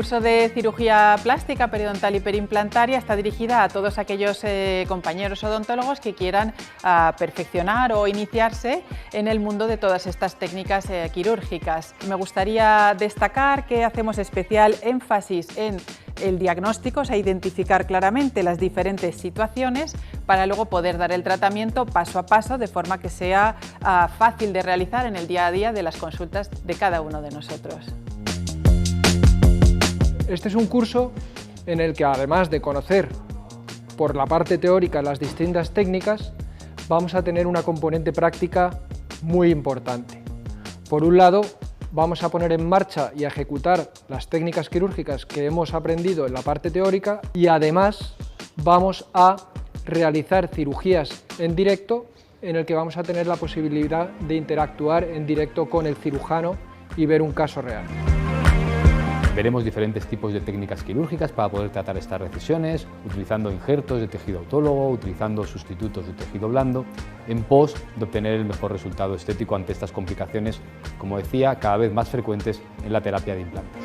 curso de cirugía plástica periodontal y perimplantaria está dirigida a todos aquellos compañeros odontólogos que quieran perfeccionar o iniciarse en el mundo de todas estas técnicas quirúrgicas. Me gustaría destacar que hacemos especial énfasis en el diagnóstico, o sea, identificar claramente las diferentes situaciones para luego poder dar el tratamiento paso a paso de forma que sea fácil de realizar en el día a día de las consultas de cada uno de nosotros. Este es un curso en el que, además de conocer por la parte teórica las distintas técnicas, vamos a tener una componente práctica muy importante. Por un lado, vamos a poner en marcha y a ejecutar las técnicas quirúrgicas que hemos aprendido en la parte teórica y además vamos a realizar cirugías en directo en el que vamos a tener la posibilidad de interactuar en directo con el cirujano y ver un caso real. Veremos diferentes tipos de técnicas quirúrgicas para poder tratar estas recisiones, utilizando injertos de tejido autólogo, utilizando sustitutos de tejido blando, en pos de obtener el mejor resultado estético ante estas complicaciones, como decía, cada vez más frecuentes en la terapia de implantes.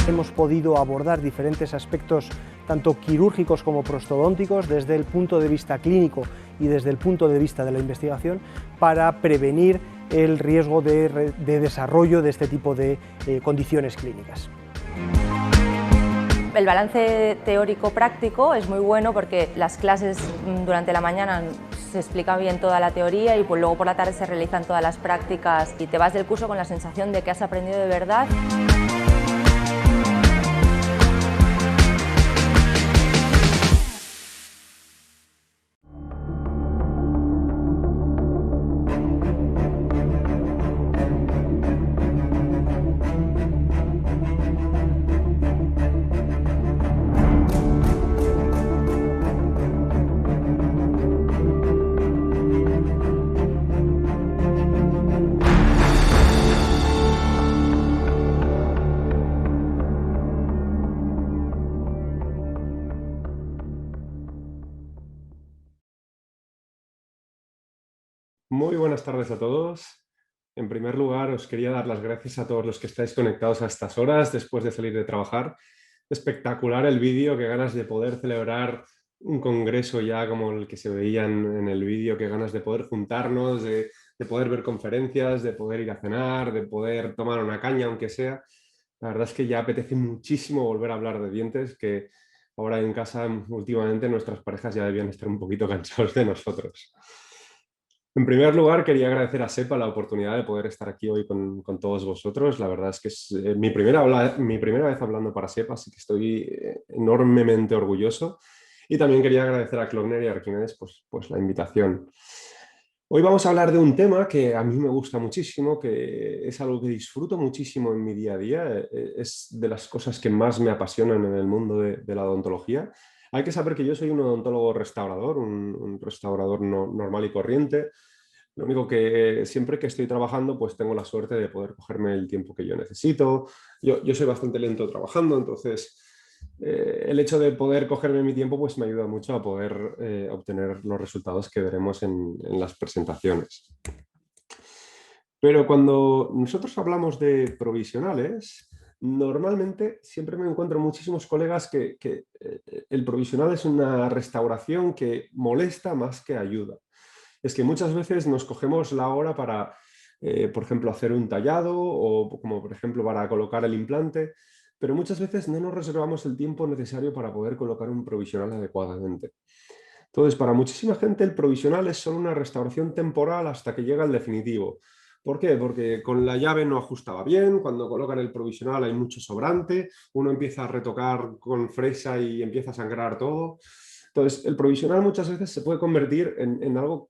Hemos podido abordar diferentes aspectos, tanto quirúrgicos como prostodónticos, desde el punto de vista clínico y desde el punto de vista de la investigación, para prevenir el riesgo de desarrollo de este tipo de condiciones clínicas. El balance teórico-práctico es muy bueno porque las clases durante la mañana se explica bien toda la teoría y pues luego por la tarde se realizan todas las prácticas y te vas del curso con la sensación de que has aprendido de verdad. Muy buenas tardes a todos. En primer lugar, os quería dar las gracias a todos los que estáis conectados a estas horas después de salir de trabajar. Espectacular el vídeo, qué ganas de poder celebrar un congreso ya como el que se veía en el vídeo, qué ganas de poder juntarnos, de poder ver conferencias, de poder ir a cenar, de poder tomar una caña aunque sea. La verdad es que ya apetece muchísimo volver a hablar de dientes, que ahora en casa últimamente nuestras parejas ya debían estar un poquito cansados de nosotros. En primer lugar, quería agradecer a SEPA la oportunidad de poder estar aquí hoy con todos vosotros. La verdad es que es mi primera vez hablando para SEPA, así que estoy enormemente orgulloso. Y también quería agradecer a Clogner y a Arquímedes pues la invitación. Hoy vamos a hablar de un tema que a mí me gusta muchísimo, que es algo que disfruto muchísimo en mi día a día. Es de las cosas que más me apasionan en el mundo de la odontología. Hay que saber que yo soy un odontólogo restaurador, un restaurador normal y corriente. Lo único que siempre que estoy trabajando, pues tengo la suerte de poder cogerme el tiempo que yo necesito. Yo soy bastante lento trabajando, entonces el hecho de poder cogerme mi tiempo pues me ayuda mucho a poder obtener los resultados que veremos en las presentaciones. Pero cuando nosotros hablamos de provisionales, normalmente siempre me encuentro muchísimos colegas que el provisional es una restauración que molesta más que ayuda. Es que muchas veces nos cogemos la hora para, por ejemplo, hacer un tallado o como por ejemplo para colocar el implante, pero muchas veces no nos reservamos el tiempo necesario para poder colocar un provisional adecuadamente. Entonces, para muchísima gente el provisional es solo una restauración temporal hasta que llega el definitivo. ¿Por qué? Porque con la llave no ajustaba bien, cuando colocan el provisional hay mucho sobrante, uno empieza a retocar con fresa y empieza a sangrar todo. Entonces, el provisional muchas veces se puede convertir en algo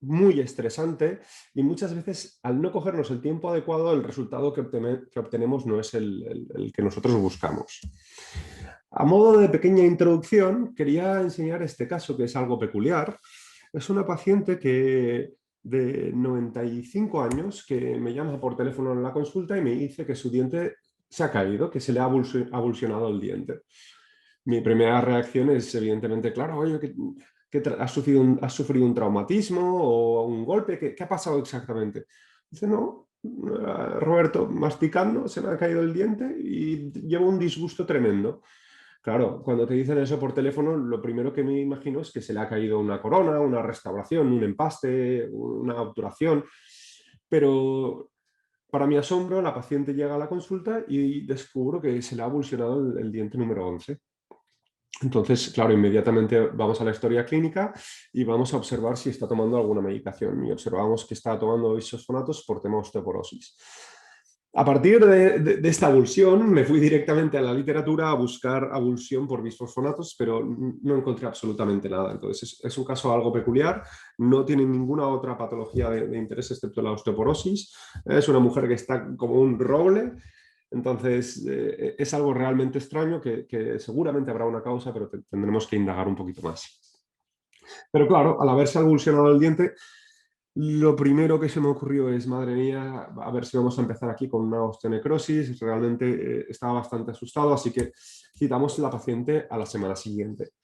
muy estresante y muchas veces al no cogernos el tiempo adecuado el resultado que obtenemos no es el que nosotros buscamos. A modo de pequeña introducción quería enseñar este caso que es algo peculiar. Es una paciente de 95 años que me llama por teléfono en la consulta y me dice que su diente se ha caído, que se le ha avulsionado el diente. Mi primera reacción es evidentemente, claro, oye, ¿has sufrido un traumatismo o un golpe? ¿Qué ha pasado exactamente? Dice, no, Roberto, masticando, se me ha caído el diente y llevo un disgusto tremendo. Claro, cuando te dicen eso por teléfono, lo primero que me imagino es que se le ha caído una corona, una restauración, un empaste, una obturación, pero para mi asombro, la paciente llega a la consulta y descubro que se le ha avulsionado el diente número 11. Entonces, claro, inmediatamente vamos a la historia clínica y vamos a observar si está tomando alguna medicación. Y observamos que está tomando bisfosfonatos por tema osteoporosis. A partir de esta avulsión, me fui directamente a la literatura a buscar avulsión por bisfosfonatos, pero no encontré absolutamente nada. Entonces, es un caso algo peculiar, no tiene ninguna otra patología de interés excepto la osteoporosis. Es una mujer que está como un roble. Entonces, es algo realmente extraño que seguramente habrá una causa, pero tendremos que indagar un poquito más. Pero claro, al haberse avulsionado el diente, lo primero que se me ocurrió es, madre mía, a ver si vamos a empezar aquí con una osteonecrosis. Realmente estaba bastante asustado, así que citamos a la paciente a la semana siguiente.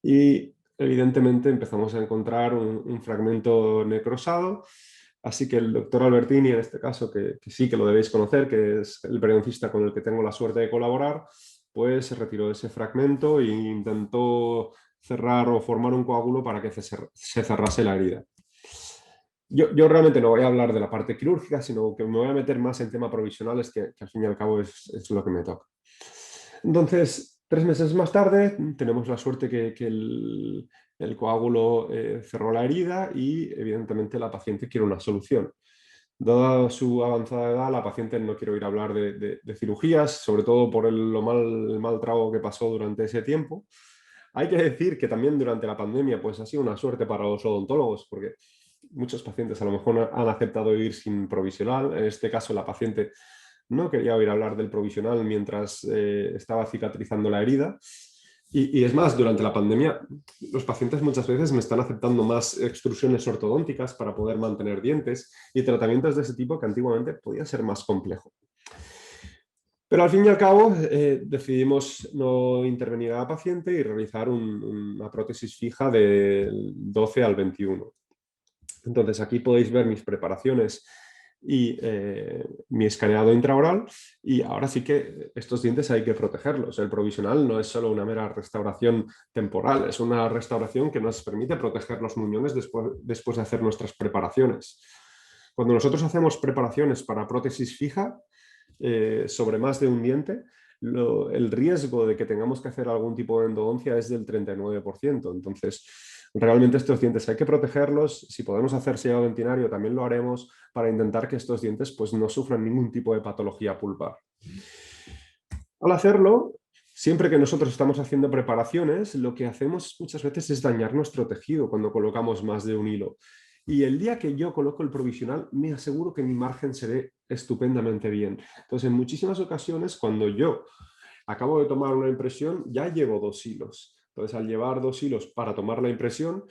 Y evidentemente empezamos a encontrar un fragmento necrosado. Así que el doctor Albertini, en este caso, que sí que lo debéis conocer, que es el periodoncista con el que tengo la suerte de colaborar, pues se retiró ese fragmento e intentó cerrar o formar un coágulo para que se cerrase la herida. Yo realmente no voy a hablar de la parte quirúrgica, sino que me voy a meter más en temas provisionales, que al fin y al cabo es lo que me toca. Entonces, 3 meses más tarde, tenemos la suerte que el coágulo cerró la herida y evidentemente la paciente quiere una solución. Dada su avanzada edad, la paciente no quiere oír hablar de cirugías, sobre todo por el mal trago que pasó durante ese tiempo. Hay que decir que también durante la pandemia pues ha sido una suerte para los odontólogos, porque muchos pacientes a lo mejor han aceptado ir sin provisional. En este caso, la paciente no quería oír hablar del provisional mientras estaba cicatrizando la herida. Y es más, durante la pandemia, los pacientes muchas veces me están aceptando más extrusiones ortodónticas para poder mantener dientes y tratamientos de ese tipo que antiguamente podía ser más complejo. Pero al fin y al cabo decidimos no intervenir a la paciente y realizar una prótesis fija del 12 al 21. Entonces aquí podéis ver mis preparaciones y mi escaneado intraoral, y ahora sí que estos dientes hay que protegerlos. El provisional no es solo una mera restauración temporal, es una restauración que nos permite proteger los muñones después de hacer nuestras preparaciones. Cuando nosotros hacemos preparaciones para prótesis fija sobre más de un diente, el riesgo de que tengamos que hacer algún tipo de endodoncia es del 39%. Entonces, realmente estos dientes hay que protegerlos. Si podemos hacer sellado dentinario, también lo haremos para intentar que estos dientes pues, no sufran ningún tipo de patología pulpar. Al hacerlo, siempre que nosotros estamos haciendo preparaciones, lo que hacemos muchas veces es dañar nuestro tejido cuando colocamos más de un hilo. Y el día que yo coloco el provisional, me aseguro que mi margen se ve estupendamente bien. Entonces, en muchísimas ocasiones, cuando yo acabo de tomar una impresión, ya llevo 2 hilos. Entonces, al llevar 2 hilos para tomar la impresión,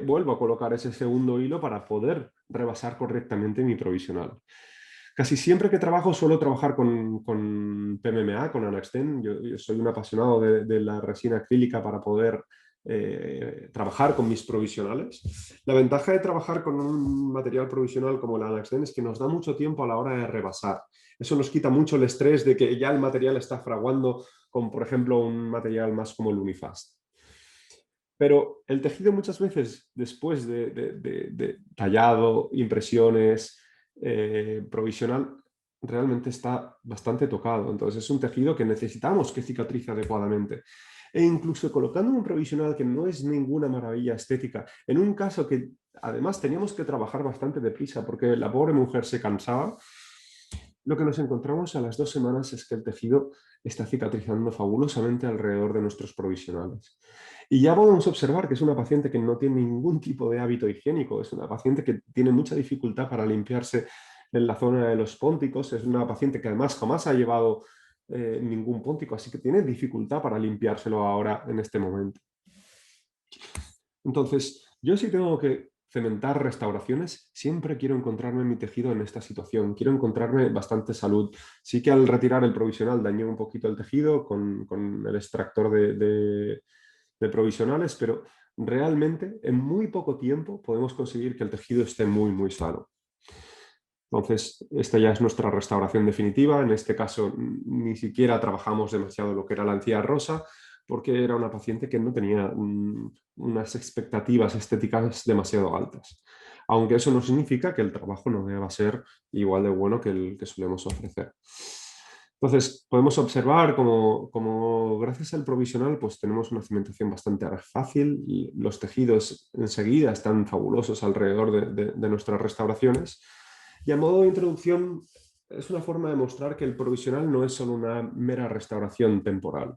vuelvo a colocar ese segundo hilo para poder rebasar correctamente mi provisional. Casi siempre que trabajo suelo trabajar con PMMA, con Anaxten. Yo soy un apasionado de la resina acrílica para poder trabajar con mis provisionales. La ventaja de trabajar con un material provisional como el Anaxten es que nos da mucho tiempo a la hora de rebasar. Eso nos quita mucho el estrés de que ya el material está fraguando con, por ejemplo, un material más como el Unifast. Pero el tejido muchas veces, después de tallado, impresiones, provisional, realmente está bastante tocado. Entonces es un tejido que necesitamos que cicatrice adecuadamente. E incluso colocando un provisional que no es ninguna maravilla estética, en un caso que además teníamos que trabajar bastante deprisa porque la pobre mujer se cansaba, lo que nos encontramos a las 2 semanas es que el tejido está cicatrizando fabulosamente alrededor de nuestros provisionales. Y ya podemos observar que es una paciente que no tiene ningún tipo de hábito higiénico, es una paciente que tiene mucha dificultad para limpiarse en la zona de los pónticos, es una paciente que además jamás ha llevado ningún póntico, así que tiene dificultad para limpiárselo ahora en este momento. Entonces, yo sí tengo que cementar restauraciones, siempre quiero encontrarme mi tejido en esta situación, quiero encontrarme bastante salud. Sí que al retirar el provisional dañé un poquito el tejido con el extractor de provisionales, pero realmente en muy poco tiempo podemos conseguir que el tejido esté muy, muy sano. Entonces, esta ya es nuestra restauración definitiva. En este caso, ni siquiera trabajamos demasiado lo que era la encía rosa, porque era una paciente que no tenía unas expectativas estéticas demasiado altas. Aunque eso no significa que el trabajo no deba ser igual de bueno que el que solemos ofrecer. Entonces, podemos observar como gracias al provisional pues tenemos una cimentación bastante fácil y los tejidos enseguida están fabulosos alrededor de nuestras restauraciones. Y a modo de introducción, es una forma de mostrar que el provisional no es solo una mera restauración temporal.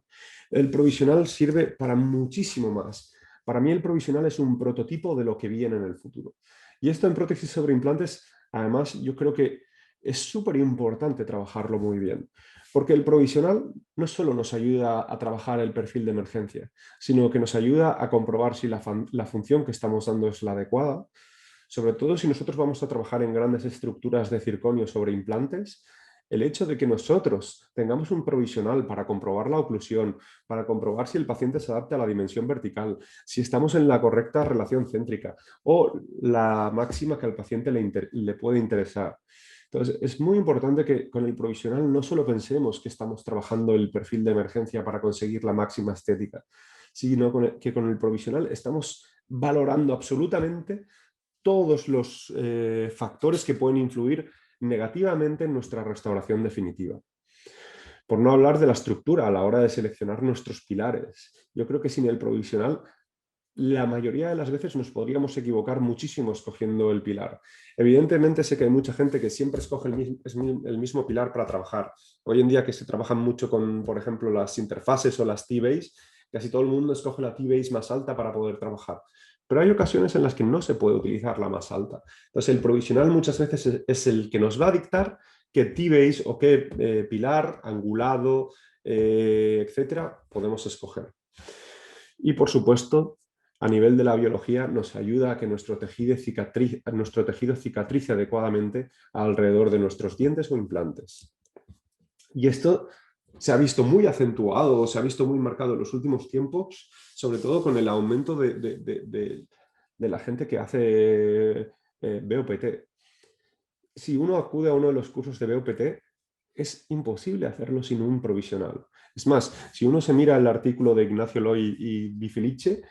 El provisional sirve para muchísimo más. Para mí el provisional es un prototipo de lo que viene en el futuro. Y esto en prótesis sobre implantes, además, yo creo que es súper importante trabajarlo muy bien. Porque el provisional no solo nos ayuda a trabajar el perfil de emergencia, sino que nos ayuda a comprobar si la función que estamos dando es la adecuada. Sobre todo si nosotros vamos a trabajar en grandes estructuras de circonio sobre implantes, el hecho de que nosotros tengamos un provisional para comprobar la oclusión, para comprobar si el paciente se adapta a la dimensión vertical, si estamos en la correcta relación céntrica o la máxima que al paciente le puede interesar. Entonces, es muy importante que con el provisional no solo pensemos que estamos trabajando el perfil de emergencia para conseguir la máxima estética, sino que con el provisional estamos valorando absolutamente todos los factores que pueden influir negativamente en nuestra restauración definitiva. Por no hablar de la estructura a la hora de seleccionar nuestros pilares. Yo creo que sin el provisional la mayoría de las veces nos podríamos equivocar muchísimo escogiendo el pilar. Evidentemente sé que hay mucha gente que siempre escoge el mismo pilar para trabajar. Hoy en día que se trabajan mucho con, por ejemplo, las interfaces o las T-Base, casi todo el mundo escoge la T-Base más alta para poder trabajar. Pero hay ocasiones en las que no se puede utilizar la más alta. Entonces el provisional muchas veces es el que nos va a dictar qué T-Base o qué pilar, angulado, etcétera, podemos escoger. Y por supuesto, a nivel de la biología nos ayuda a que nuestro tejido cicatrice adecuadamente alrededor de nuestros dientes o implantes. Y esto se ha visto muy acentuado, se ha visto muy marcado en los últimos tiempos, sobre todo con el aumento de la gente que hace BOPT. Si uno acude a uno de los cursos de BOPT, es imposible hacerlo sin un provisional. Es más, si uno se mira el artículo de Ignacio Loy y Di Felice,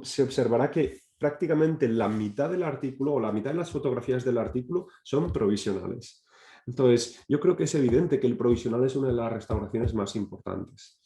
se observará que prácticamente la mitad del artículo o la mitad de las fotografías del artículo son provisionales. Entonces, yo creo que es evidente que el provisional es una de las restauraciones más importantes.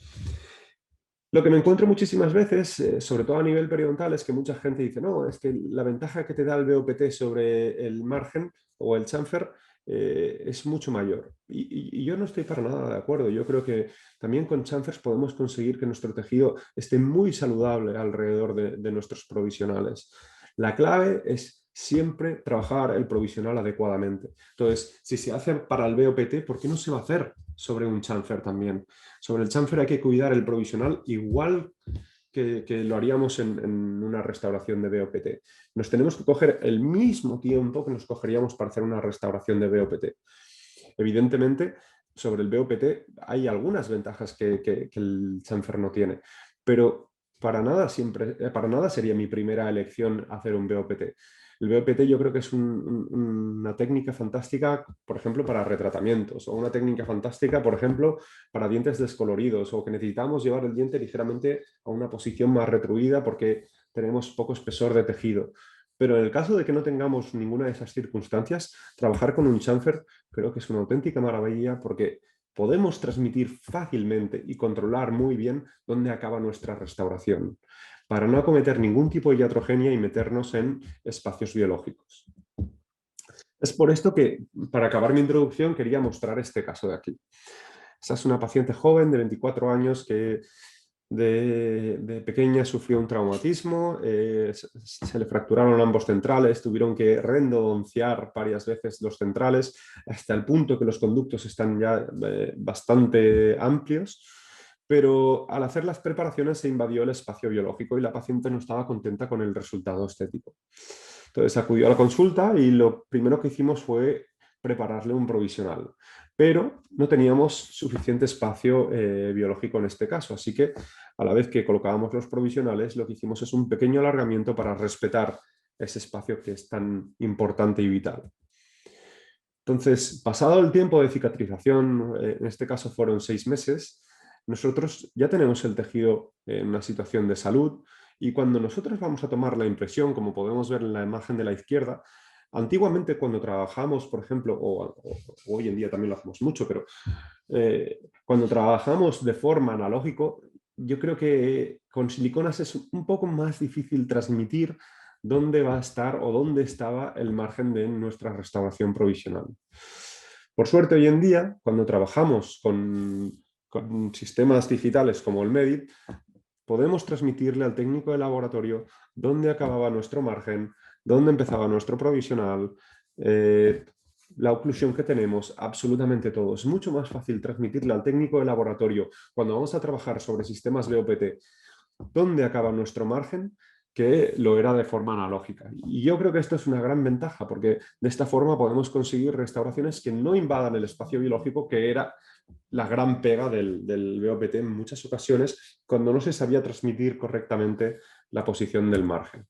Lo que me encuentro muchísimas veces, sobre todo a nivel periodontal, es que mucha gente dice, no, es que la ventaja que te da el BOPT sobre el margen o el chamfer es mucho mayor. Y yo no estoy para nada de acuerdo. Yo creo que también con chamfers podemos conseguir que nuestro tejido esté muy saludable alrededor de nuestros provisionales. La clave es siempre trabajar el provisional adecuadamente. Entonces, si se hace para el BOPT, ¿por qué no se va a hacer sobre un chamfer también? Sobre el chamfer hay que cuidar el provisional igual que lo haríamos en una restauración de BOPT. Nos tenemos que coger el mismo tiempo que nos cogeríamos para hacer una restauración de BOPT. Evidentemente, sobre el BOPT hay algunas ventajas que el chamfer no tiene, pero para nada sería mi primera elección hacer un BOPT. El BOPT yo creo que es una técnica fantástica, por ejemplo, para retratamientos, o una técnica fantástica, por ejemplo, para dientes descoloridos, o que necesitamos llevar el diente ligeramente a una posición más retruida porque tenemos poco espesor de tejido. Pero en el caso de que no tengamos ninguna de esas circunstancias, trabajar con un chamfer creo que es una auténtica maravilla porque podemos transmitir fácilmente y controlar muy bien dónde acaba nuestra restauración, para no acometer ningún tipo de iatrogenia y meternos en espacios biológicos. Es por esto que, para acabar mi introducción, quería mostrar este caso de aquí. Esta es una paciente joven de 24 años que de pequeña sufrió un traumatismo, se le fracturaron ambos centrales, tuvieron que reendodonciar varias veces los centrales hasta el punto que los conductos están ya bastante amplios. Pero al hacer las preparaciones se invadió el espacio biológico y la paciente no estaba contenta con el resultado estético. Entonces acudió a la consulta y lo primero que hicimos fue prepararle un provisional, pero no teníamos suficiente espacio biológico en este caso, así que a la vez que colocábamos los provisionales lo que hicimos es un pequeño alargamiento para respetar ese espacio que es tan importante y vital. Entonces, pasado el tiempo de cicatrización, en este caso fueron 6 meses, nosotros ya tenemos el tejido en una situación de salud y cuando nosotros vamos a tomar la impresión, como podemos ver en la imagen de la izquierda, antiguamente cuando trabajamos, por ejemplo, o hoy en día también lo hacemos mucho, pero cuando trabajamos de forma analógico, yo creo que con siliconas es un poco más difícil transmitir dónde va a estar o dónde estaba el margen de nuestra restauración provisional. Por suerte, hoy en día, cuando trabajamos con sistemas digitales como el MEDIT, podemos transmitirle al técnico de laboratorio dónde acababa nuestro margen, dónde empezaba nuestro provisional, la oclusión que tenemos, absolutamente todo. Es mucho más fácil transmitirle al técnico de laboratorio cuando vamos a trabajar sobre sistemas BOPT dónde acaba nuestro margen que lo era de forma analógica. Y yo creo que esto es una gran ventaja porque de esta forma podemos conseguir restauraciones que no invadan el espacio biológico, que era la gran pega del BOPT en muchas ocasiones cuando no se sabía transmitir correctamente la posición del margen.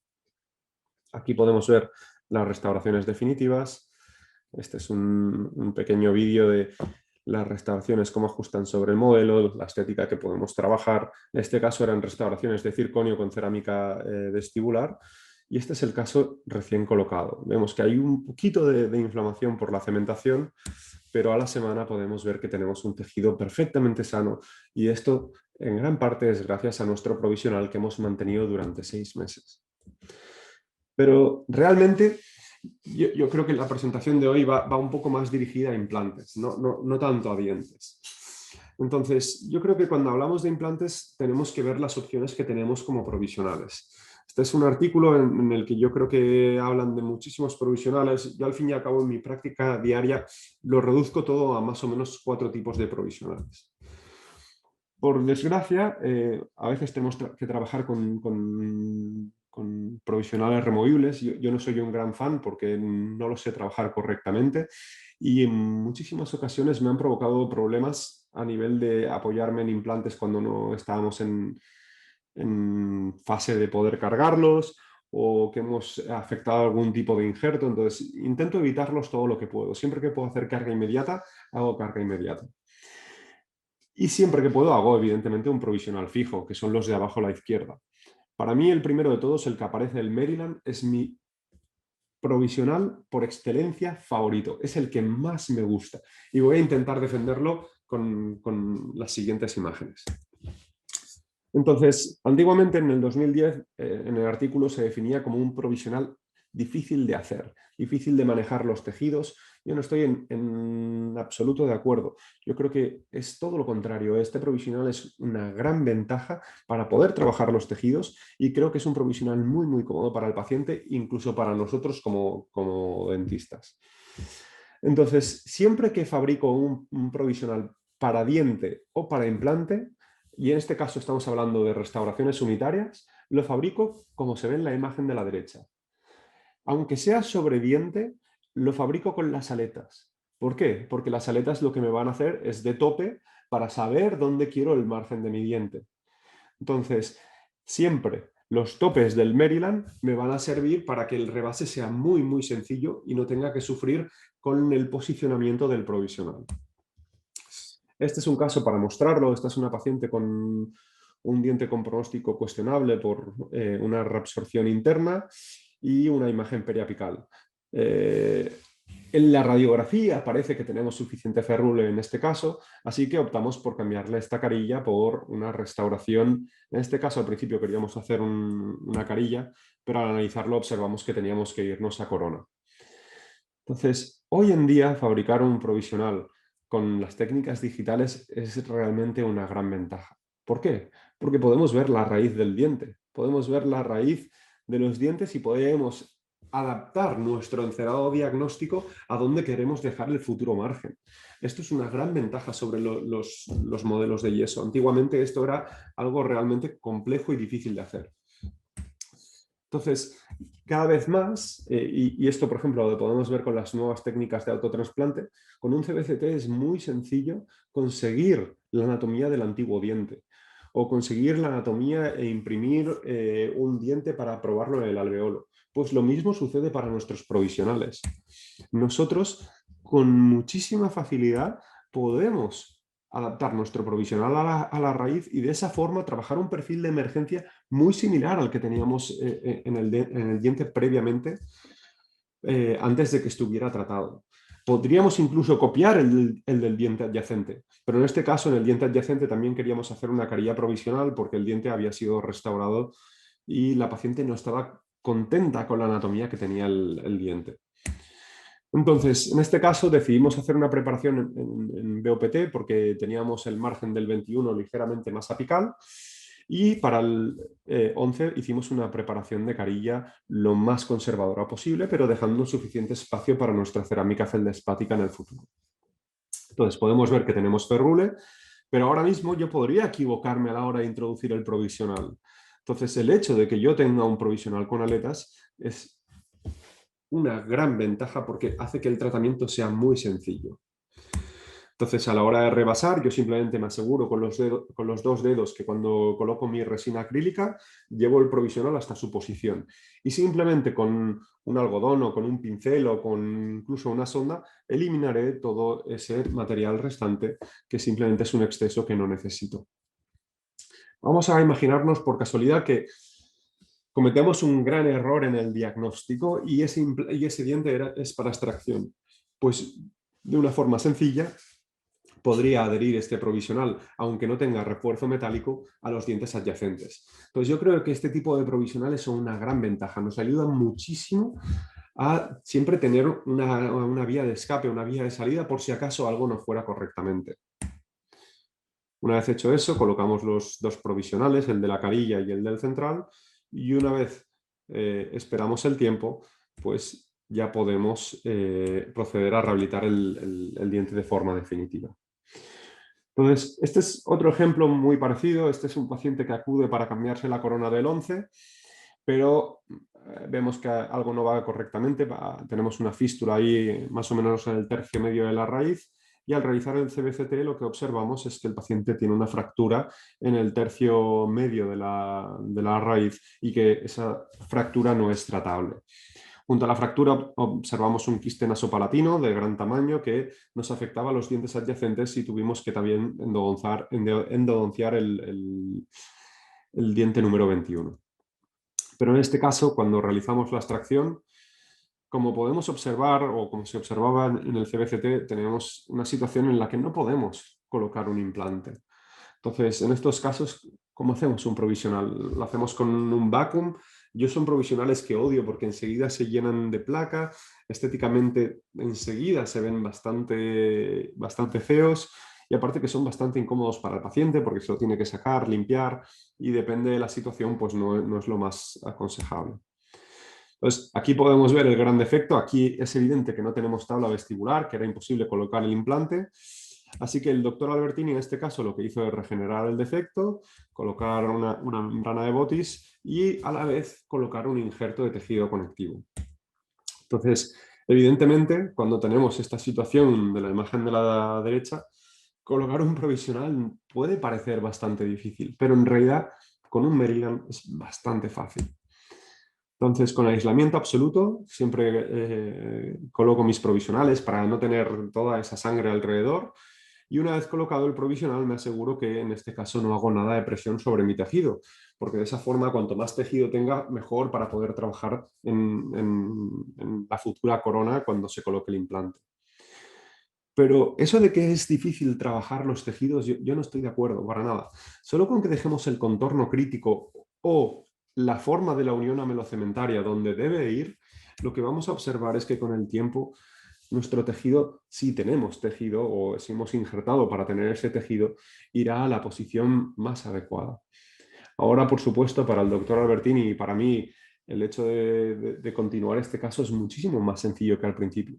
Aquí podemos ver las restauraciones definitivas. Este es un pequeño vídeo de las restauraciones, cómo ajustan sobre el modelo, la estética que podemos trabajar. En este caso eran restauraciones de circonio con cerámica vestibular y este es el caso recién colocado. Vemos que hay un poquito de inflamación por la cementación, pero a la semana podemos ver que tenemos un tejido perfectamente sano y esto en gran parte es gracias a nuestro provisional que hemos mantenido durante 6 meses. Pero realmente yo creo que la presentación de hoy va un poco más dirigida a implantes, no tanto a dientes. Entonces, yo creo que cuando hablamos de implantes tenemos que ver las opciones que tenemos como provisionales. Este es un artículo en el que yo creo que hablan de muchísimos provisionales. Yo al fin y al cabo en mi práctica diaria lo reduzco todo a más o menos 4 tipos de provisionales. Por desgracia, a veces tenemos que trabajar con provisionales removibles. Yo no soy un gran fan porque no lo sé trabajar correctamente y en muchísimas ocasiones me han provocado problemas a nivel de apoyarme en implantes cuando no estábamos en fase de poder cargarlos o que hemos afectado algún tipo de injerto. Entonces intento evitarlos todo lo que puedo. Siempre que puedo hacer carga inmediata, hago carga inmediata. Y siempre que puedo hago evidentemente un provisional fijo, que son los de abajo a la izquierda. Para mí el primero de todos, el que aparece del Maryland, es mi provisional por excelencia favorito. Es el que más me gusta y voy a intentar defenderlo con las siguientes imágenes. Entonces, antiguamente en el 2010, en el artículo se definía como un provisional difícil de hacer, difícil de manejar los tejidos. Yo no estoy en absoluto de acuerdo. Yo creo que es todo lo contrario. Este provisional es una gran ventaja para poder trabajar los tejidos y creo que es un provisional muy, muy cómodo para el paciente, incluso para nosotros como dentistas. Entonces, siempre que fabrico un provisional para diente o para implante, y en este caso estamos hablando de restauraciones unitarias, lo fabrico como se ve en la imagen de la derecha. Aunque sea sobre diente, lo fabrico con las aletas. ¿Por qué? Porque las aletas lo que me van a hacer es de tope para saber dónde quiero el margen de mi diente. Entonces, siempre los topes del Maryland me van a servir para que el rebase sea muy, muy sencillo y no tenga que sufrir con el posicionamiento del provisional. Este es un caso para mostrarlo. Esta es una paciente con un diente con pronóstico cuestionable por una reabsorción interna y una imagen periapical. En la radiografía parece que tenemos suficiente ferrule en este caso, así que optamos por cambiarle esta carilla por una restauración. En este caso al principio queríamos hacer una carilla, pero al analizarlo observamos que teníamos que irnos a corona. Entonces, hoy en día fabricar un provisional con las técnicas digitales es realmente una gran ventaja. ¿Por qué? Porque podemos ver la raíz del diente, podemos ver la raíz de los dientes y podemos adaptar nuestro encerado diagnóstico a dónde queremos dejar el futuro margen. Esto es una gran ventaja sobre los modelos de yeso. Antiguamente esto era algo realmente complejo y difícil de hacer. Entonces, cada vez más, y esto por ejemplo lo podemos ver con las nuevas técnicas de autotransplante, con un CBCT es muy sencillo conseguir la anatomía del antiguo diente o conseguir la anatomía e imprimir un diente para probarlo en el alveolo. Pues lo mismo sucede para nuestros provisionales. Nosotros con muchísima facilidad podemos adaptar nuestro provisional a la raíz y de esa forma trabajar un perfil de emergencia muy similar al que teníamos en el diente previamente, antes de que estuviera tratado. Podríamos incluso copiar el del diente adyacente, pero en este caso, en el diente adyacente también queríamos hacer una carilla provisional porque el diente había sido restaurado y la paciente no estaba contenta con la anatomía que tenía el diente. Entonces, en este caso decidimos hacer una preparación en BOPT porque teníamos el margen del 21 ligeramente más apical y para el 11 hicimos una preparación de carilla lo más conservadora posible, pero dejando un suficiente espacio para nuestra cerámica feldespática en el futuro. Entonces, podemos ver que tenemos ferrule, pero ahora mismo yo podría equivocarme a la hora de introducir el provisional. Entonces, el hecho de que yo tenga un provisional con aletas es una gran ventaja porque hace que el tratamiento sea muy sencillo. Entonces, a la hora de rebasar, yo simplemente me aseguro con los dos dedos que cuando coloco mi resina acrílica, llevo el provisional hasta su posición. Y simplemente con un algodón o con un pincel o con incluso una sonda, eliminaré todo ese material restante que simplemente es un exceso que no necesito. Vamos a imaginarnos por casualidad que cometemos un gran error en el diagnóstico y ese diente es para extracción. Pues de una forma sencilla podría adherir este provisional, aunque no tenga refuerzo metálico, a los dientes adyacentes. Entonces yo creo que este tipo de provisionales son una gran ventaja, nos ayudan muchísimo a siempre tener una vía de escape, una vía de salida por si acaso algo no fuera correctamente. Una vez hecho eso, colocamos los dos provisionales, el de la carilla y el del central, y una vez esperamos el tiempo, pues ya podemos proceder a rehabilitar el diente de forma definitiva. Entonces, este es otro ejemplo muy parecido. Este es un paciente que acude para cambiarse la corona del 11, pero vemos que algo no va correctamente. Tenemos una fístula ahí más o menos en el tercio medio de la raíz. Y al realizar el CBCT lo que observamos es que el paciente tiene una fractura en el tercio medio de la raíz y que esa fractura no es tratable. Junto a la fractura observamos un quiste nasopalatino de gran tamaño que nos afectaba a los dientes adyacentes y tuvimos que también endodonciar el diente número 21. Pero en este caso, cuando realizamos la extracción, como podemos observar, o como se observaba en el CBCT, tenemos una situación en la que no podemos colocar un implante. Entonces, en estos casos, ¿cómo hacemos un provisional? ¿Lo hacemos con un vacuum? Yo son provisionales que odio porque enseguida se llenan de placa, estéticamente enseguida se ven bastante feos y aparte que son bastante incómodos para el paciente porque se lo tiene que sacar, limpiar y depende de la situación, pues no es lo más aconsejable. Entonces, aquí podemos ver el gran defecto. Aquí es evidente que no tenemos tabla vestibular, que era imposible colocar el implante. Así que el doctor Albertini en este caso lo que hizo es regenerar el defecto, colocar una membrana de Botis y a la vez colocar un injerto de tejido conectivo. Entonces, evidentemente, cuando tenemos esta situación de la imagen de la derecha, colocar un provisional puede parecer bastante difícil, pero en realidad con un Maryland es bastante fácil. Entonces, con aislamiento absoluto, siempre coloco mis provisionales para no tener toda esa sangre alrededor. Y una vez colocado el provisional, me aseguro que en este caso no hago nada de presión sobre mi tejido, porque de esa forma, cuanto más tejido tenga, mejor para poder trabajar en la futura corona cuando se coloque el implante. Pero eso de que es difícil trabajar los tejidos, yo no estoy de acuerdo para nada. Solo con que dejemos el contorno crítico o la forma de la unión amelocementaria donde debe ir, lo que vamos a observar es que con el tiempo nuestro tejido, si tenemos tejido o si hemos injertado para tener ese tejido, irá a la posición más adecuada. Ahora, por supuesto, para el doctor Albertini y para mí, el hecho de continuar este caso es muchísimo más sencillo que al principio.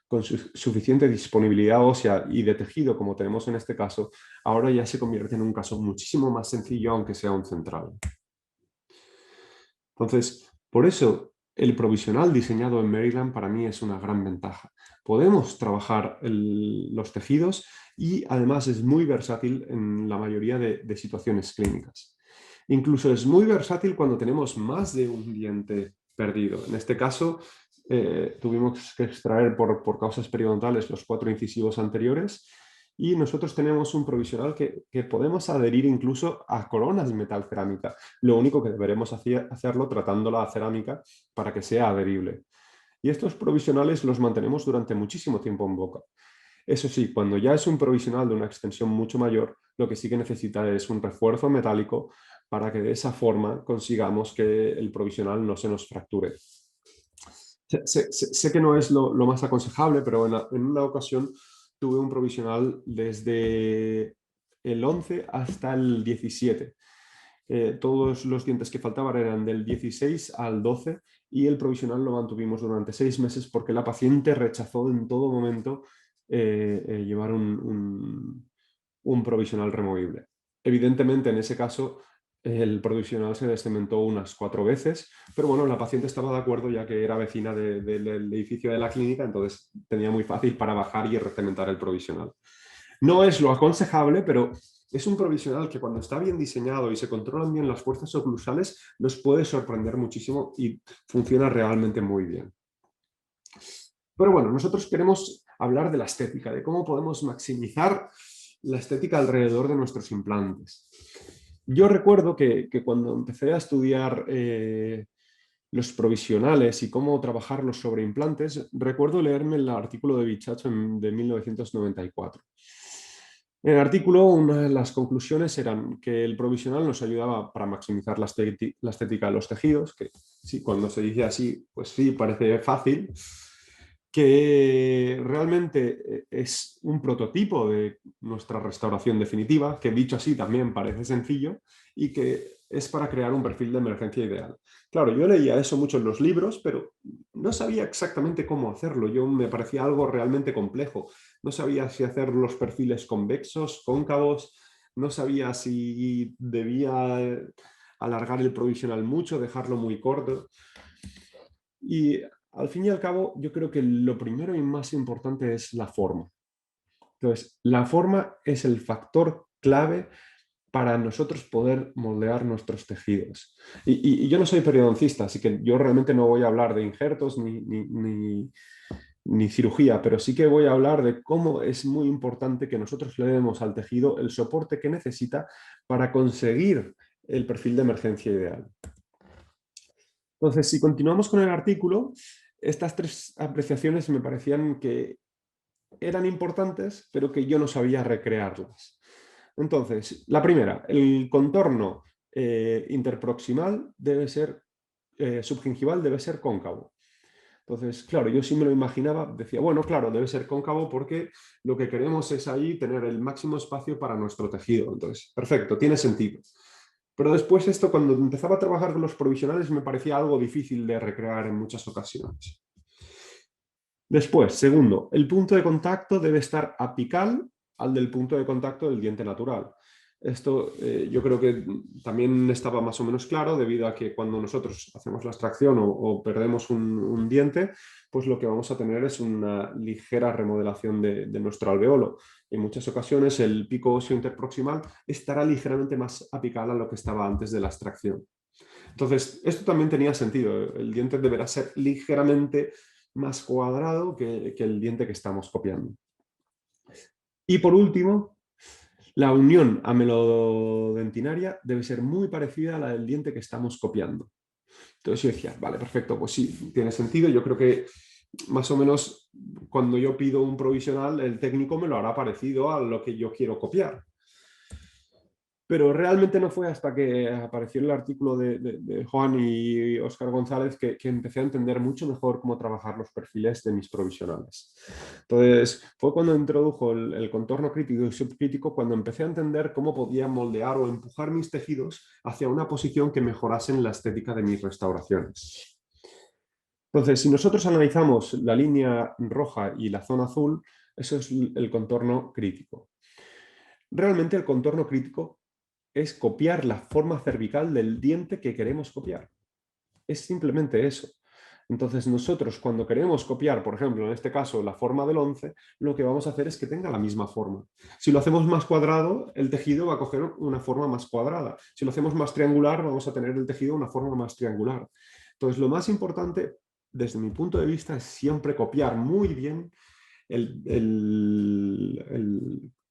Con suficiente disponibilidad ósea y de tejido como tenemos en este caso, ahora ya se convierte en un caso muchísimo más sencillo aunque sea un central. Entonces, por eso el provisional diseñado en Maryland para mí es una gran ventaja. Podemos trabajar los tejidos y además es muy versátil en la mayoría de situaciones clínicas. Incluso es muy versátil cuando tenemos más de un diente perdido. En este caso, tuvimos que extraer por causas periodontales los 4 incisivos anteriores, y nosotros tenemos un provisional que podemos adherir incluso a coronas de metal cerámica. Lo único que deberemos hacerlo tratando la cerámica para que sea adherible. Y estos provisionales los mantenemos durante muchísimo tiempo en boca. Eso sí, cuando ya es un provisional de una extensión mucho mayor, lo que sí que necesita es un refuerzo metálico para que de esa forma consigamos que el provisional no se nos fracture. Sé que no es lo más aconsejable, pero en una ocasión tuve un provisional desde el 11 hasta el 17. Todos los dientes que faltaban eran del 16 al 12 y el provisional lo mantuvimos durante 6 meses porque la paciente rechazó en todo momento llevar un provisional removible. Evidentemente, en ese caso, el provisional se descementó unas 4 veces, pero bueno, la paciente estaba de acuerdo ya que era vecina del edificio de la clínica, entonces tenía muy fácil para bajar y recementar el provisional. No es lo aconsejable, pero es un provisional que cuando está bien diseñado y se controlan bien las fuerzas oclusales, nos puede sorprender muchísimo y funciona realmente muy bien. Pero bueno, nosotros queremos hablar de la estética, de cómo podemos maximizar la estética alrededor de nuestros implantes. Yo recuerdo que cuando empecé a estudiar los provisionales y cómo trabajarlos sobre implantes, recuerdo leerme el artículo de Bichacho de 1994. En el artículo, una de las conclusiones eran que el provisional nos ayudaba para maximizar la estética de los tejidos, que sí, cuando se dice así, pues sí, parece fácil, que realmente es un prototipo de nuestra restauración definitiva, que dicho así también parece sencillo, y que es para crear un perfil de emergencia ideal. Claro, yo leía eso mucho en los libros, pero no sabía exactamente cómo hacerlo. Me parecía algo realmente complejo. No sabía si hacer los perfiles convexos, cóncavos, no sabía si debía alargar el provisional mucho, dejarlo muy corto. Y al fin y al cabo, yo creo que lo primero y más importante es la forma. Entonces, la forma es el factor clave para nosotros poder moldear nuestros tejidos. Y yo no soy periodoncista, así que yo realmente no voy a hablar de injertos ni cirugía, pero sí que voy a hablar de cómo es muy importante que nosotros le demos al tejido el soporte que necesita para conseguir el perfil de emergencia ideal. Entonces, si continuamos con el artículo, estas 3 apreciaciones me parecían que eran importantes, pero que yo no sabía recrearlas. Entonces, la primera, el contorno interproximal debe ser, subgingival debe ser cóncavo. Entonces, claro, yo sí me lo imaginaba, decía, bueno, claro, debe ser cóncavo porque lo que queremos es ahí tener el máximo espacio para nuestro tejido. Entonces, perfecto, tiene sentido. Pero después esto, cuando empezaba a trabajar con los provisionales, me parecía algo difícil de recrear en muchas ocasiones. Después, segundo, el punto de contacto debe estar apical al del punto de contacto del diente natural. Esto yo creo que también estaba más o menos claro debido a que cuando nosotros hacemos la extracción o perdemos un diente, pues lo que vamos a tener es una ligera remodelación de nuestro alveolo. En muchas ocasiones el pico óseo interproximal estará ligeramente más apical a lo que estaba antes de la extracción. Entonces, esto también tenía sentido. El diente deberá ser ligeramente más cuadrado que el diente que estamos copiando. Y por último, la unión amelodentinaria debe ser muy parecida a la del diente que estamos copiando. Entonces yo decía, vale, perfecto, pues sí, tiene sentido. Yo creo que más o menos cuando yo pido un provisional, el técnico me lo hará parecido a lo que yo quiero copiar. Pero realmente no fue hasta que apareció el artículo de Juan y Óscar González que empecé a entender mucho mejor cómo trabajar los perfiles de mis provisionales. Entonces, fue cuando introdujo el contorno crítico y subcrítico, cuando empecé a entender cómo podía moldear o empujar mis tejidos hacia una posición que mejorasen la estética de mis restauraciones. Entonces, si nosotros analizamos la línea roja y la zona azul, eso es el contorno crítico. Realmente el contorno crítico es copiar la forma cervical del diente que queremos copiar. Es simplemente eso. Entonces nosotros cuando queremos copiar, por ejemplo, en este caso la forma del 11, lo que vamos a hacer es que tenga la misma forma. Si lo hacemos más cuadrado, el tejido va a coger una forma más cuadrada. Si lo hacemos más triangular, vamos a tener el tejido una forma más triangular. Entonces lo más importante desde mi punto de vista, es siempre copiar muy bien el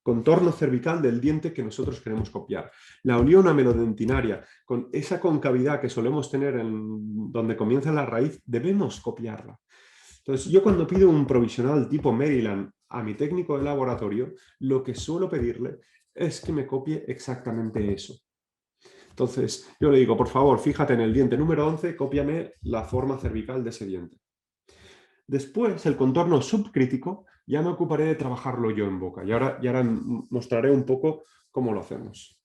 contorno cervical del diente que nosotros queremos copiar. La unión amelodentinaria, con esa concavidad que solemos tener en donde comienza la raíz, debemos copiarla. Entonces, yo cuando pido un provisional tipo Maryland a mi técnico de laboratorio, lo que suelo pedirle es que me copie exactamente eso. Entonces, yo le digo, por favor, fíjate en el diente número 11, cópiame la forma cervical de ese diente. Después, el contorno subcrítico, ya me ocuparé de trabajarlo yo en boca. Y ahora mostraré un poco cómo lo hacemos.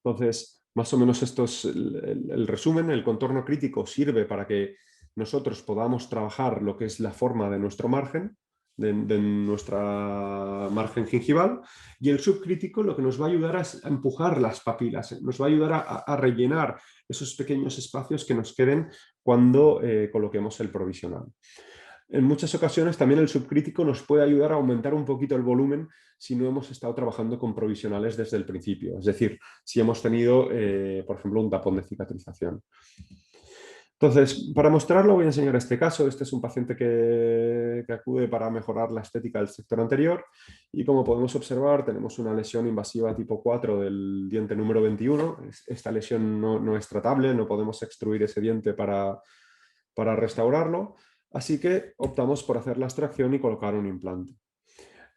Entonces, más o menos esto es el resumen. El contorno crítico sirve para que nosotros podamos trabajar lo que es la forma de nuestro margen, de nuestra margen gingival, y el subcrítico lo que nos va a ayudar es a empujar las papilas, nos va a ayudar a rellenar esos pequeños espacios que nos queden cuando coloquemos el provisional. En muchas ocasiones también el subcrítico nos puede ayudar a aumentar un poquito el volumen si no hemos estado trabajando con provisionales desde el principio, es decir, si hemos tenido, por ejemplo, un tapón de cicatrización. Entonces, para mostrarlo voy a enseñar este caso. Este es un paciente que acude para mejorar la estética del sector anterior y como podemos observar tenemos una lesión invasiva tipo 4 del diente número 21. Esta lesión no es tratable, no podemos extruir ese diente para restaurarlo, así que optamos por hacer la extracción y colocar un implante.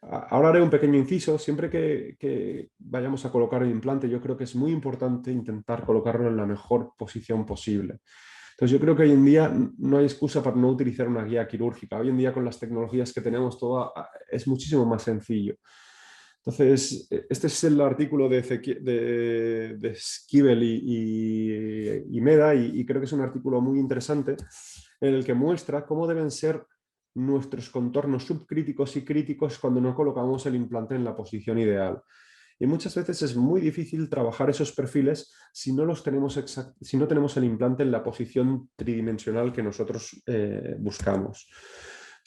Ahora haré un pequeño inciso. Siempre que vayamos a colocar un implante, yo creo que es muy importante intentar colocarlo en la mejor posición posible. Entonces yo creo que hoy en día no hay excusa para no utilizar una guía quirúrgica. Hoy en día con las tecnologías que tenemos todo es muchísimo más sencillo. Entonces este es el artículo de Skibel y Meda y creo que es un artículo muy interesante en el que muestra cómo deben ser nuestros contornos subcríticos y críticos cuando no colocamos el implante en la posición ideal. Y muchas veces es muy difícil trabajar esos perfiles si no tenemos el implante en la posición tridimensional que nosotros buscamos.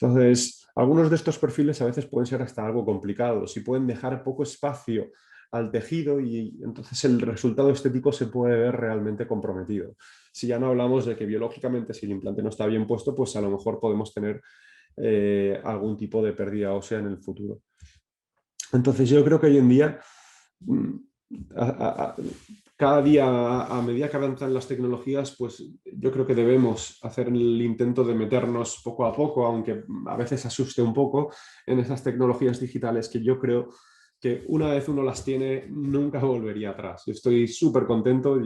Entonces, algunos de estos perfiles a veces pueden ser hasta algo complicados y pueden dejar poco espacio al tejido y entonces el resultado estético se puede ver realmente comprometido. Si ya no hablamos de que biológicamente si el implante no está bien puesto, pues a lo mejor podemos tener algún tipo de pérdida ósea en el futuro. Entonces yo creo que hoy en día cada día, a medida que avanzan las tecnologías, pues yo creo que debemos hacer el intento de meternos poco a poco, aunque a veces asuste un poco, en esas tecnologías digitales que yo creo que una vez uno las tiene, nunca volvería atrás. Estoy súper contento.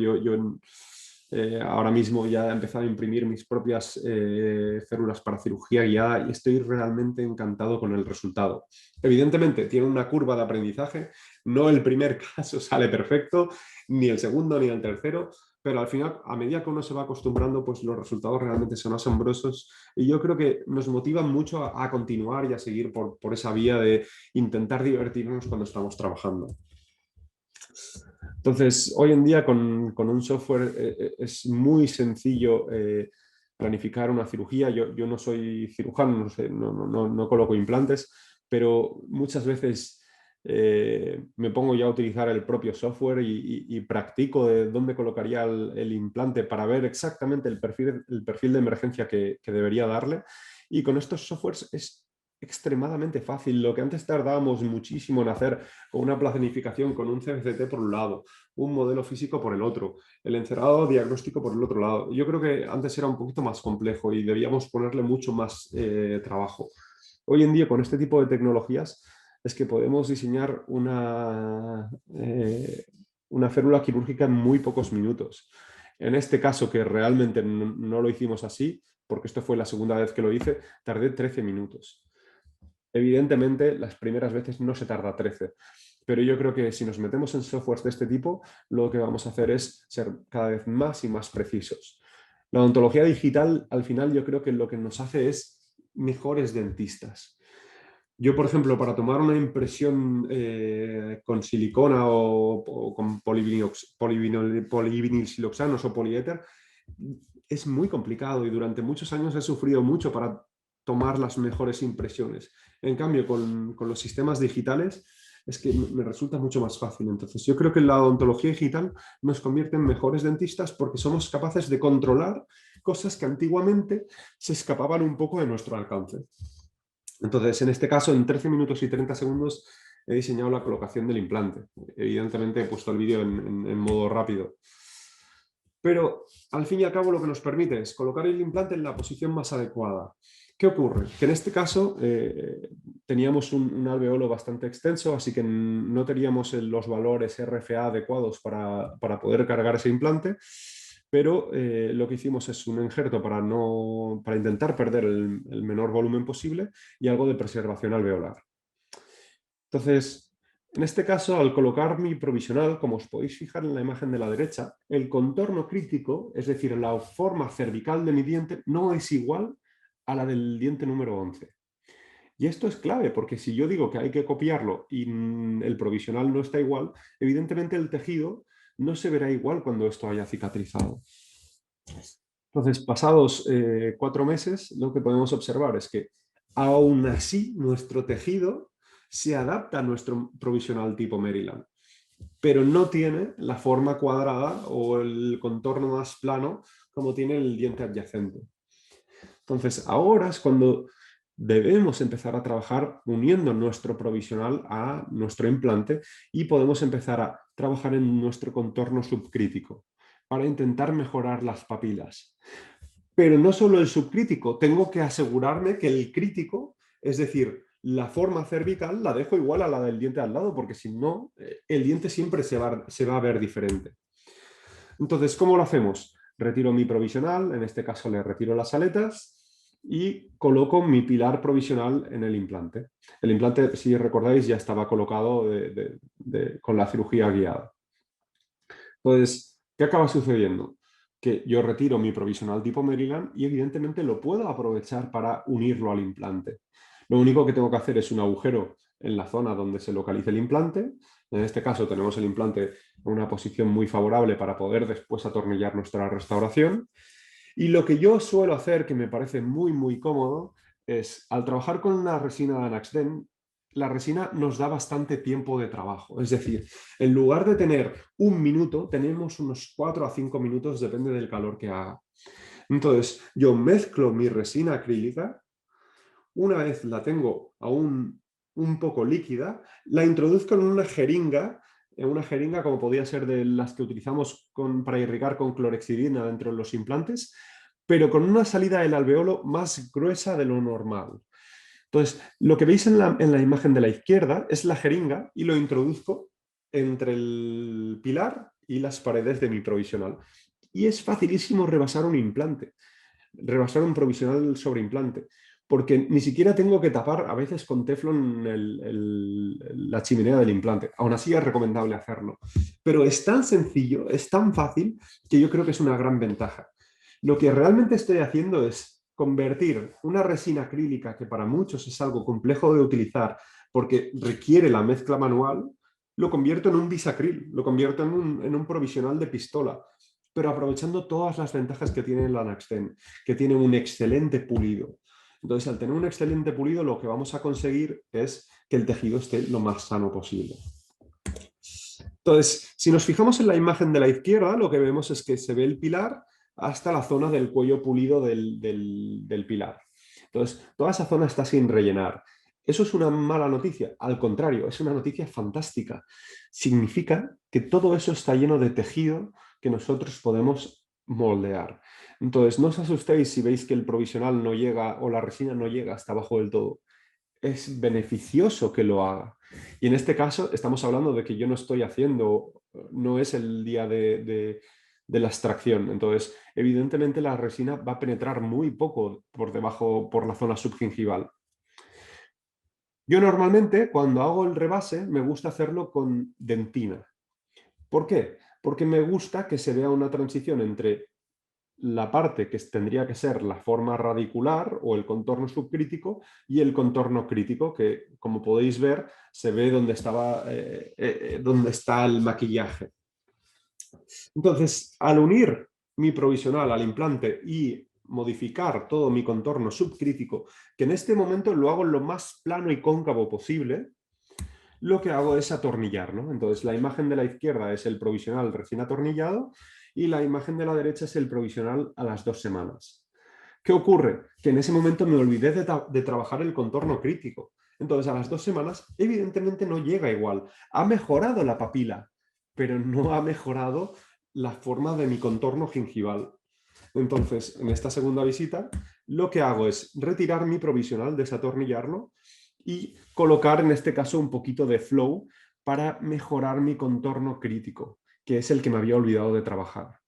Ahora mismo ya he empezado a imprimir mis propias células para cirugía guiada y estoy realmente encantado con el resultado. Evidentemente tiene una curva de aprendizaje, no el primer caso sale perfecto, ni el segundo ni el tercero, pero al final, a medida que uno se va acostumbrando, pues los resultados realmente son asombrosos y yo creo que nos motivan mucho a continuar y a seguir por esa vía de intentar divertirnos cuando estamos trabajando. Entonces, hoy en día con un software es muy sencillo planificar una cirugía. Yo no soy cirujano, no coloco implantes, pero muchas veces me pongo ya a utilizar el propio software y practico de dónde colocaría el implante para ver exactamente el perfil de emergencia que debería darle. Y con estos softwares es extremadamente fácil. Lo que antes tardábamos muchísimo en hacer con una planificación, con un CBCT por un lado, un modelo físico por el otro, el encerado diagnóstico por el otro lado. Yo creo que antes era un poquito más complejo y debíamos ponerle mucho más trabajo. Hoy en día con este tipo de tecnologías es que podemos diseñar una férula quirúrgica en muy pocos minutos. En este caso, que realmente no lo hicimos así, porque esto fue la segunda vez que lo hice, tardé 13 minutos. Evidentemente, las primeras veces no se tarda 13, pero yo creo que si nos metemos en softwares de este tipo, lo que vamos a hacer es ser cada vez más y más precisos. La odontología digital, al final, yo creo que lo que nos hace es mejores dentistas. Yo, por ejemplo, para tomar una impresión con silicona o con polivinilsiloxanos o poliéter, es muy complicado y durante muchos años he sufrido mucho para tomar las mejores impresiones. En cambio, con los sistemas digitales es que me resulta mucho más fácil. Entonces, yo creo que la odontología digital nos convierte en mejores dentistas porque somos capaces de controlar cosas que antiguamente se escapaban un poco de nuestro alcance. Entonces, en este caso, en 13 minutos y 30 segundos he diseñado la colocación del implante. Evidentemente he puesto el vídeo en modo rápido. Pero, al fin y al cabo, lo que nos permite es colocar el implante en la posición más adecuada. ¿Qué ocurre? Que en este caso teníamos un alveolo bastante extenso, así que no teníamos los valores RFA adecuados para poder cargar ese implante, pero lo que hicimos es un injerto para intentar perder el menor volumen posible y algo de preservación alveolar. Entonces, en este caso, al colocar mi provisional, como os podéis fijar en la imagen de la derecha, el contorno crítico, es decir, la forma cervical de mi diente, no es igual a la del diente número 11. Y esto es clave, porque si yo digo que hay que copiarlo y el provisional no está igual, evidentemente el tejido no se verá igual cuando esto haya cicatrizado. Entonces, pasados 4 meses, lo que podemos observar es que aún así nuestro tejido se adapta a nuestro provisional tipo Maryland, pero no tiene la forma cuadrada o el contorno más plano como tiene el diente adyacente. Entonces, ahora es cuando debemos empezar a trabajar uniendo nuestro provisional a nuestro implante y podemos empezar a trabajar en nuestro contorno subcrítico para intentar mejorar las papilas. Pero no solo el subcrítico, tengo que asegurarme que el crítico, es decir, la forma cervical, la dejo igual a la del diente al lado, porque si no, el diente siempre se va a ver diferente. Entonces, ¿cómo lo hacemos? Retiro mi provisional, en este caso le retiro las aletas y coloco mi pilar provisional en el implante. El implante, si recordáis, ya estaba colocado con la cirugía guiada. Entonces, ¿qué acaba sucediendo? Que yo retiro mi provisional tipo Maryland y evidentemente lo puedo aprovechar para unirlo al implante. Lo único que tengo que hacer es un agujero en la zona donde se localice el implante. En este caso tenemos el implante en una posición muy favorable para poder después atornillar nuestra restauración. Y lo que yo suelo hacer, que me parece muy cómodo, es al trabajar con una resina de Anaxden, la resina nos da bastante tiempo de trabajo. Es decir, en lugar de tener 1 minuto, tenemos unos 4 a 5 minutos, depende del calor que haga. Entonces, yo mezclo mi resina acrílica. Una vez la tengo aún un poco líquida, la introduzco en una jeringa como podía ser de las que utilizamos para irrigar con clorhexidina dentro de los implantes, pero con una salida del alveolo más gruesa de lo normal. Entonces, lo que veis en la imagen de la izquierda es la jeringa y lo introduzco entre el pilar y las paredes de mi provisional. Y es facilísimo rebasar un implante, rebasar un provisional sobre implante, porque ni siquiera tengo que tapar a veces con teflón la chimenea del implante. Aún así es recomendable hacerlo. Pero es tan sencillo, es tan fácil, que yo creo que es una gran ventaja. Lo que realmente estoy haciendo es convertir una resina acrílica, que para muchos es algo complejo de utilizar porque requiere la mezcla manual, lo convierto en un bisacril, lo convierto en un provisional de pistola, pero aprovechando todas las ventajas que tiene el Anaxden, que tiene un excelente pulido. Entonces, al tener un excelente pulido, lo que vamos a conseguir es que el tejido esté lo más sano posible. Entonces, si nos fijamos en la imagen de la izquierda, lo que vemos es que se ve el pilar hasta la zona del cuello pulido del pilar. Entonces, toda esa zona está sin rellenar. ¿Eso es una mala noticia? Al contrario, es una noticia fantástica. Significa que todo eso está lleno de tejido que nosotros podemos moldear. Entonces, no os asustéis si veis que el provisional no llega o la resina no llega hasta abajo del todo. Es beneficioso que lo haga. Y en este caso estamos hablando de que yo no estoy haciendo, no es el día de la extracción. Entonces, evidentemente la resina va a penetrar muy poco por debajo, por la zona subgingival. Yo normalmente, cuando hago el rebase, me gusta hacerlo con dentina. ¿Por qué? Porque me gusta que se vea una transición entre la parte que tendría que ser la forma radicular o el contorno subcrítico y el contorno crítico, que como podéis ver se ve donde está el maquillaje. Entonces, al unir mi provisional al implante y modificar todo mi contorno subcrítico, que en este momento lo hago lo más plano y cóncavo posible, lo que hago es atornillar, ¿no? Entonces, la imagen de la izquierda es el provisional recién atornillado y la imagen de la derecha es el provisional a las 2 semanas. ¿Qué ocurre? Que en ese momento me olvidé de trabajar el contorno crítico. Entonces, a las 2 semanas, evidentemente no llega igual. Ha mejorado la papila, pero no ha mejorado la forma de mi contorno gingival. Entonces, en esta segunda visita, lo que hago es retirar mi provisional, desatornillarlo y colocar, en este caso, un poquito de flow para mejorar mi contorno crítico, que es el que me había olvidado de trabajar.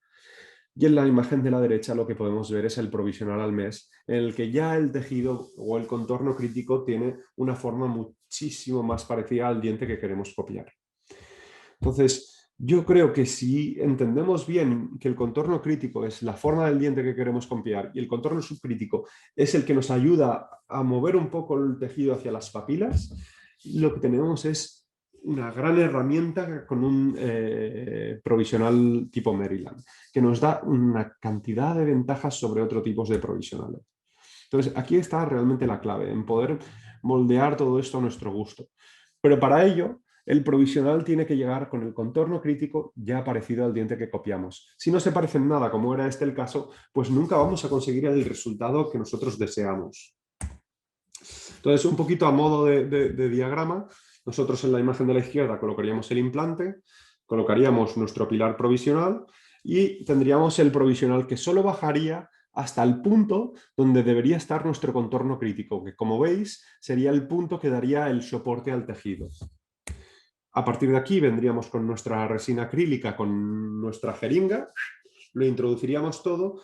Y en la imagen de la derecha lo que podemos ver es el provisional al mes, en el que ya el tejido o el contorno crítico tiene una forma muchísimo más parecida al diente que queremos copiar. Entonces, yo creo que si entendemos bien que el contorno crítico es la forma del diente que queremos copiar y el contorno subcrítico es el que nos ayuda a mover un poco el tejido hacia las papilas, lo que tenemos es una gran herramienta con un provisional tipo Maryland, que nos da una cantidad de ventajas sobre otros tipos de provisionales. Entonces, aquí está realmente la clave, en poder moldear todo esto a nuestro gusto. Pero para ello, el provisional tiene que llegar con el contorno crítico ya parecido al diente que copiamos. Si no se parece en nada, como era este el caso, pues nunca vamos a conseguir el resultado que nosotros deseamos. Entonces, un poquito a modo de diagrama, nosotros en la imagen de la izquierda colocaríamos el implante, colocaríamos nuestro pilar provisional y tendríamos el provisional que solo bajaría hasta el punto donde debería estar nuestro contorno crítico, que como veis sería el punto que daría el soporte al tejido. A partir de aquí vendríamos con nuestra resina acrílica, con nuestra jeringa, lo introduciríamos todo,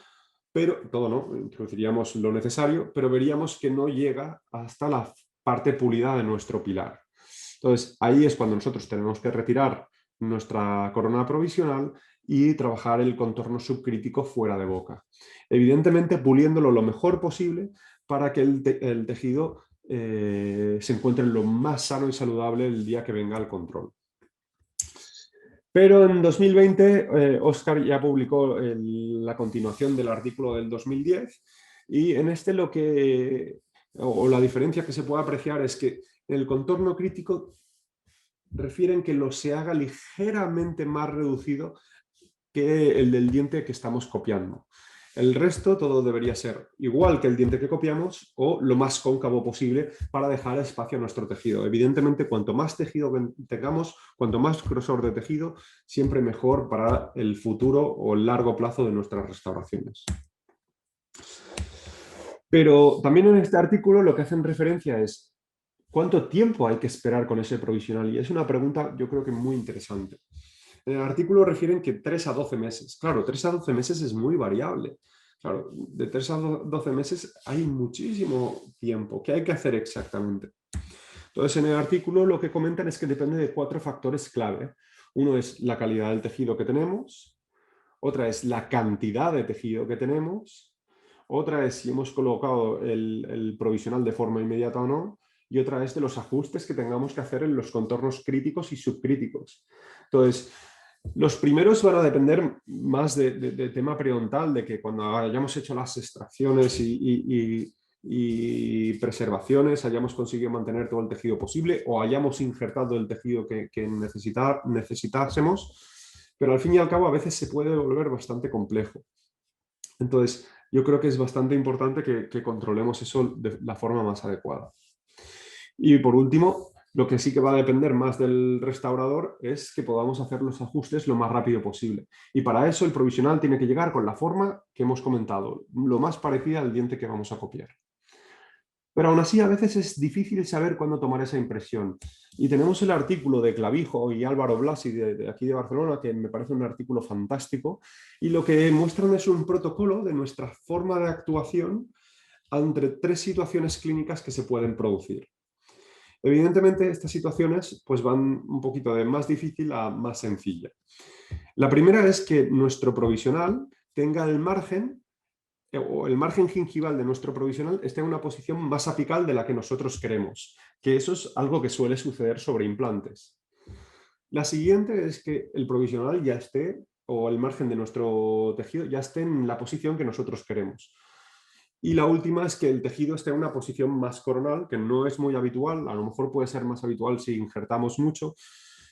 pero todo no, introduciríamos lo necesario, pero veríamos que no llega hasta la parte pulida de nuestro pilar. Entonces, ahí es cuando nosotros tenemos que retirar nuestra corona provisional y trabajar el contorno subcrítico fuera de boca. Evidentemente, puliéndolo lo mejor posible para que el tejido se encuentre lo más sano y saludable el día que venga el control. Pero en 2020, Óscar ya publicó la continuación del artículo del 2010 y en este la diferencia que se puede apreciar es que el contorno crítico refieren que se haga ligeramente más reducido que el del diente que estamos copiando. El resto todo debería ser igual que el diente que copiamos o lo más cóncavo posible para dejar espacio a nuestro tejido. Evidentemente, cuanto más tejido tengamos, cuanto más grosor de tejido, siempre mejor para el futuro o el largo plazo de nuestras restauraciones. Pero también en este artículo lo que hacen referencia es ¿cuánto tiempo hay que esperar con ese provisional? Y es una pregunta yo creo que muy interesante. En el artículo refieren que 3 a 12 meses. Claro, 3 a 12 meses es muy variable. Claro, de 3 a 12 meses hay muchísimo tiempo. ¿Qué hay que hacer exactamente? Entonces, en el artículo lo que comentan es que depende de 4 factores clave. Uno es la calidad del tejido que tenemos. Otra es la cantidad de tejido que tenemos. Otra es si hemos colocado el provisional de forma inmediata o no. Y otra es de los ajustes que tengamos que hacer en los contornos críticos y subcríticos. Entonces, los primeros van a depender más de tema periodontal, de que cuando hayamos hecho las extracciones y preservaciones hayamos conseguido mantener todo el tejido posible o hayamos injertado el tejido que necesitásemos, pero al fin y al cabo a veces se puede volver bastante complejo. Entonces, yo creo que es bastante importante que controlemos eso de la forma más adecuada. Y por último, lo que sí que va a depender más del restaurador es que podamos hacer los ajustes lo más rápido posible. Y para eso el provisional tiene que llegar con la forma que hemos comentado, lo más parecida al diente que vamos a copiar. Pero aún así a veces es difícil saber cuándo tomar esa impresión. Y tenemos el artículo de Clavijo y Álvaro Blasi de aquí de Barcelona, que me parece un artículo fantástico, y lo que muestran es un protocolo de nuestra forma de actuación ante 3 situaciones clínicas que se pueden producir. Evidentemente, estas situaciones pues, van un poquito de más difícil a más sencilla. La primera es que nuestro provisional tenga el margen gingival de nuestro provisional esté en una posición más apical de la que nosotros queremos, que eso es algo que suele suceder sobre implantes. La siguiente es que el provisional ya esté, o el margen de nuestro tejido ya esté en la posición que nosotros queremos. Y la última es que el tejido esté en una posición más coronal, que no es muy habitual, a lo mejor puede ser más habitual si injertamos mucho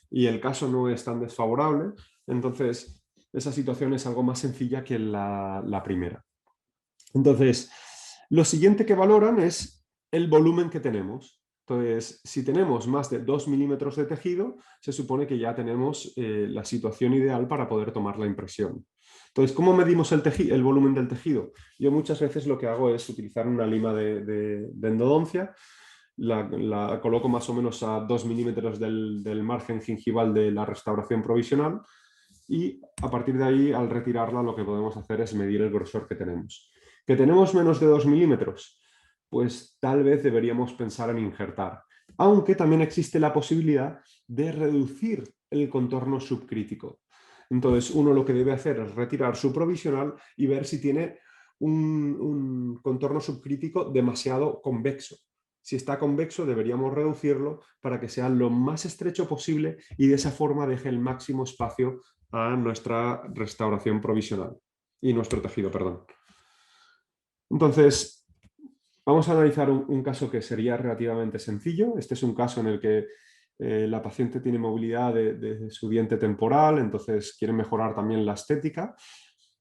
y el caso no es tan desfavorable. Entonces, esa situación es algo más sencilla que la primera. Entonces, lo siguiente que valoran es el volumen que tenemos. Entonces, si tenemos más de 2 milímetros de tejido, se supone que ya tenemos la situación ideal para poder tomar la impresión. Entonces, ¿cómo medimos el volumen del tejido? Yo muchas veces lo que hago es utilizar una lima de endodoncia, la coloco más o menos a 2 milímetros del margen gingival de la restauración provisional y a partir de ahí, al retirarla, lo que podemos hacer es medir el grosor que tenemos. ¿Que tenemos menos de 2 milímetros? Pues tal vez deberíamos pensar en injertar, aunque también existe la posibilidad de reducir el contorno subcrítico. Entonces, uno lo que debe hacer es retirar su provisional y ver si tiene un contorno subcrítico demasiado convexo. Si está convexo, deberíamos reducirlo para que sea lo más estrecho posible y de esa forma deje el máximo espacio a nuestra restauración provisional y nuestro tejido, perdón. Entonces, vamos a analizar un caso que sería relativamente sencillo. Este es un caso en el que la paciente tiene movilidad de su diente temporal, entonces quiere mejorar también la estética.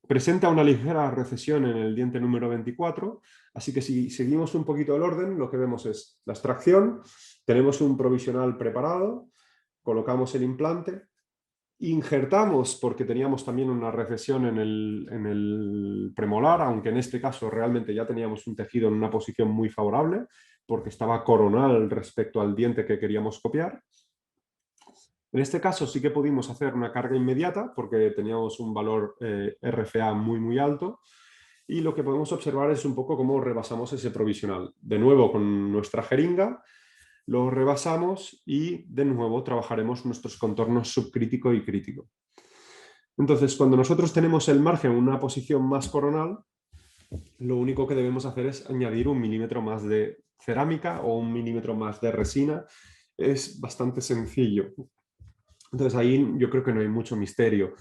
Presenta una ligera recesión en el diente número 24, así que si seguimos un poquito el orden, lo que vemos es la extracción, tenemos un provisional preparado, colocamos el implante, injertamos porque teníamos también una recesión en el premolar, aunque en este caso realmente ya teníamos un tejido en una posición muy favorable porque estaba coronal respecto al diente que queríamos copiar. En este caso sí que pudimos hacer una carga inmediata porque teníamos un valor RFA muy alto y lo que podemos observar es un poco cómo rebasamos ese provisional. De nuevo con nuestra jeringa lo rebasamos y de nuevo trabajaremos nuestros contornos subcrítico y crítico. Entonces, cuando nosotros tenemos el margen en una posición más coronal, lo único que debemos hacer es añadir 1 milímetro más de cerámica o 1 milímetro más de resina. Es bastante sencillo. Entonces ahí yo creo que no hay mucho misterio.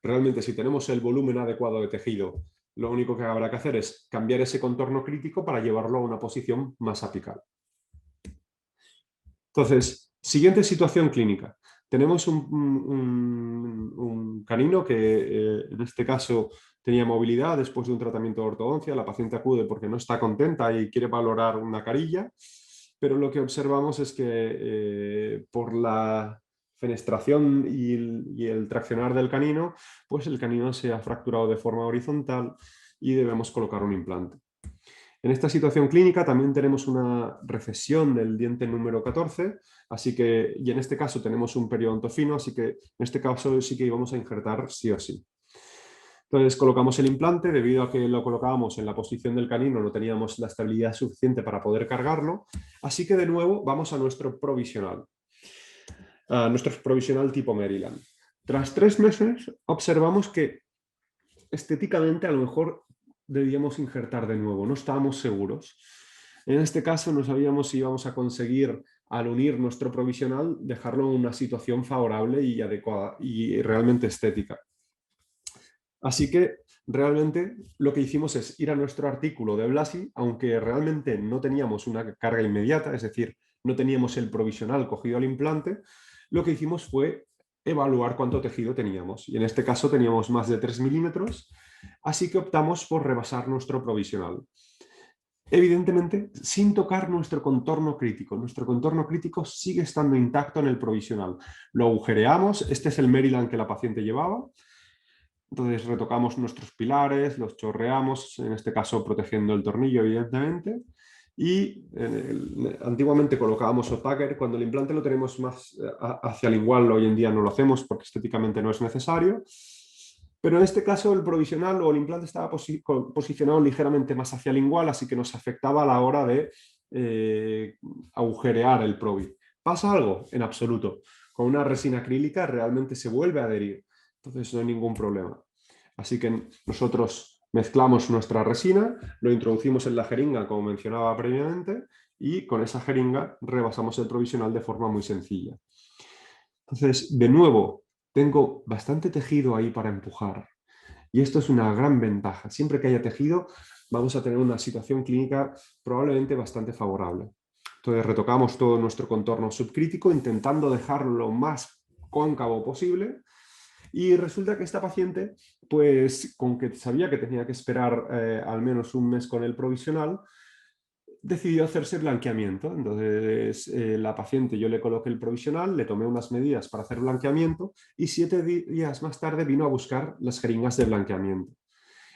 Realmente si tenemos el volumen adecuado de tejido, lo único que habrá que hacer es cambiar ese contorno crítico para llevarlo a una posición más apical. Entonces, siguiente situación clínica. Tenemos un canino que en este caso tenía movilidad después de un tratamiento de ortodoncia. La paciente acude porque no está contenta y quiere valorar una carilla, pero lo que observamos es que por la fenestración y el traccionar del canino, pues el canino se ha fracturado de forma horizontal y debemos colocar un implante. En esta situación clínica también tenemos una recesión del diente número 14, y en este caso tenemos un periodonto fino, así que en este caso sí que íbamos a injertar sí o sí. Entonces colocamos el implante, debido a que lo colocábamos en la posición del canino no teníamos la estabilidad suficiente para poder cargarlo, así que de nuevo vamos a nuestro provisional tipo Maryland. Tras 3 meses observamos que estéticamente a lo mejor debíamos injertar de nuevo, no estábamos seguros. En este caso no sabíamos si íbamos a conseguir, al unir nuestro provisional, dejarlo en una situación favorable y adecuada y realmente estética. Así que realmente lo que hicimos es ir a nuestro artículo de Blasi, aunque realmente no teníamos una carga inmediata, es decir, no teníamos el provisional cogido al implante, lo que hicimos fue evaluar cuánto tejido teníamos. Y en este caso teníamos más de 3 milímetros, así que optamos por rebasar nuestro provisional. Evidentemente, sin tocar nuestro contorno crítico. Nuestro contorno crítico sigue estando intacto en el provisional. Lo agujereamos, este es el Maryland que la paciente llevaba. Entonces retocamos nuestros pilares, los chorreamos, en este caso protegiendo el tornillo, evidentemente. Y antiguamente colocábamos O-Tacker, cuando el implante lo tenemos más hacia lingual, hoy en día no lo hacemos porque estéticamente no es necesario. Pero en este caso el provisional o el implante estaba posicionado ligeramente más hacia lingual, así que nos afectaba a la hora de agujerear el provi. ¿Pasa algo? En absoluto. Con una resina acrílica realmente se vuelve a adherir, entonces no hay ningún problema. Así que nosotros mezclamos nuestra resina, lo introducimos en la jeringa como mencionaba previamente y con esa jeringa rebasamos el provisional de forma muy sencilla. Entonces, de nuevo, tengo bastante tejido ahí para empujar y esto es una gran ventaja. Siempre que haya tejido vamos a tener una situación clínica probablemente bastante favorable. Entonces retocamos todo nuestro contorno subcrítico intentando dejarlo lo más cóncavo posible. Y resulta que esta paciente, pues con que sabía que tenía que esperar al menos un mes con el provisional, decidió hacerse blanqueamiento. Entonces, la paciente, yo le coloqué el provisional, le tomé unas medidas para hacer blanqueamiento y 7 días más tarde vino a buscar las jeringas de blanqueamiento.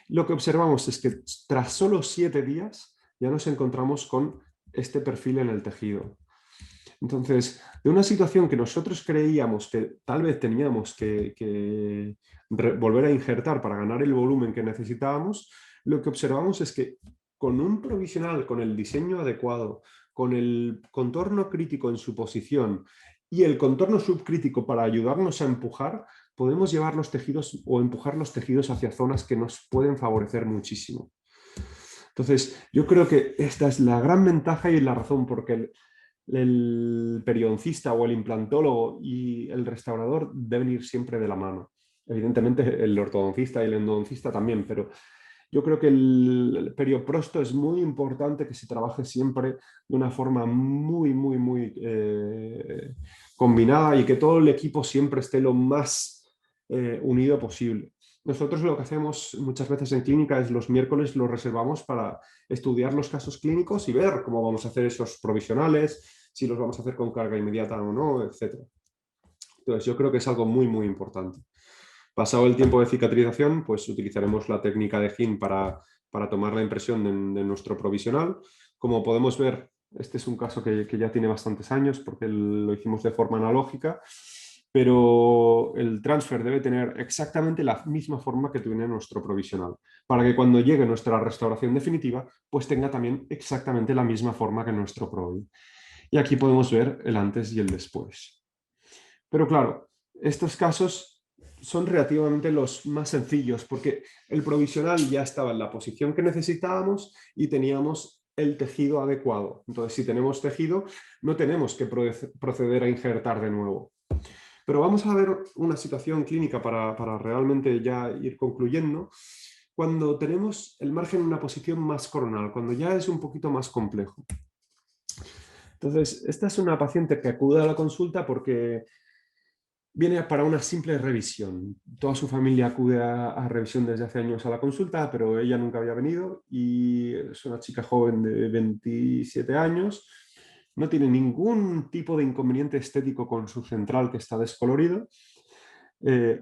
Lo que observamos es que tras solo 7 días ya nos encontramos con este perfil en el tejido. Entonces, de una situación que nosotros creíamos que tal vez teníamos que volver a injertar para ganar el volumen que necesitábamos, lo que observamos es que con un provisional, con el diseño adecuado, con el contorno crítico en su posición y el contorno subcrítico para ayudarnos a empujar, podemos llevar los tejidos o empujar los tejidos hacia zonas que nos pueden favorecer muchísimo. Entonces, yo creo que esta es la gran ventaja y la razón por qué el periodoncista o el implantólogo y el restaurador deben ir siempre de la mano. Evidentemente el ortodoncista y el endodoncista también, pero yo creo que el perioprosto es muy importante que se trabaje siempre de una forma muy combinada y que todo el equipo siempre esté lo más unido posible. Nosotros lo que hacemos muchas veces en clínica es los miércoles los reservamos para estudiar los casos clínicos y ver cómo vamos a hacer esos provisionales, si los vamos a hacer con carga inmediata o no, etc. Entonces yo creo que es algo muy importante. Pasado el tiempo de cicatrización, pues utilizaremos la técnica de HIN para tomar la impresión de nuestro provisional. Como podemos ver, este es un caso que ya tiene bastantes años porque lo hicimos de forma analógica, pero el transfer debe tener exactamente la misma forma que tiene nuestro provisional, para que cuando llegue nuestra restauración definitiva, pues tenga también exactamente la misma forma que nuestro provi. Y aquí podemos ver el antes y el después. Pero claro, estos casos son relativamente los más sencillos porque el provisional ya estaba en la posición que necesitábamos y teníamos el tejido adecuado. Entonces, si tenemos tejido, no tenemos que proceder a injertar de nuevo. Pero vamos a ver una situación clínica para realmente ya ir concluyendo. Cuando tenemos el margen en una posición más coronal, cuando ya es un poquito más complejo. Entonces, esta es una paciente que acude a la consulta porque viene para una simple revisión. Toda su familia acude a revisión desde hace años a la consulta, pero ella nunca había venido y es una chica joven de 27 años. No tiene ningún tipo de inconveniente estético con su central que está descolorido.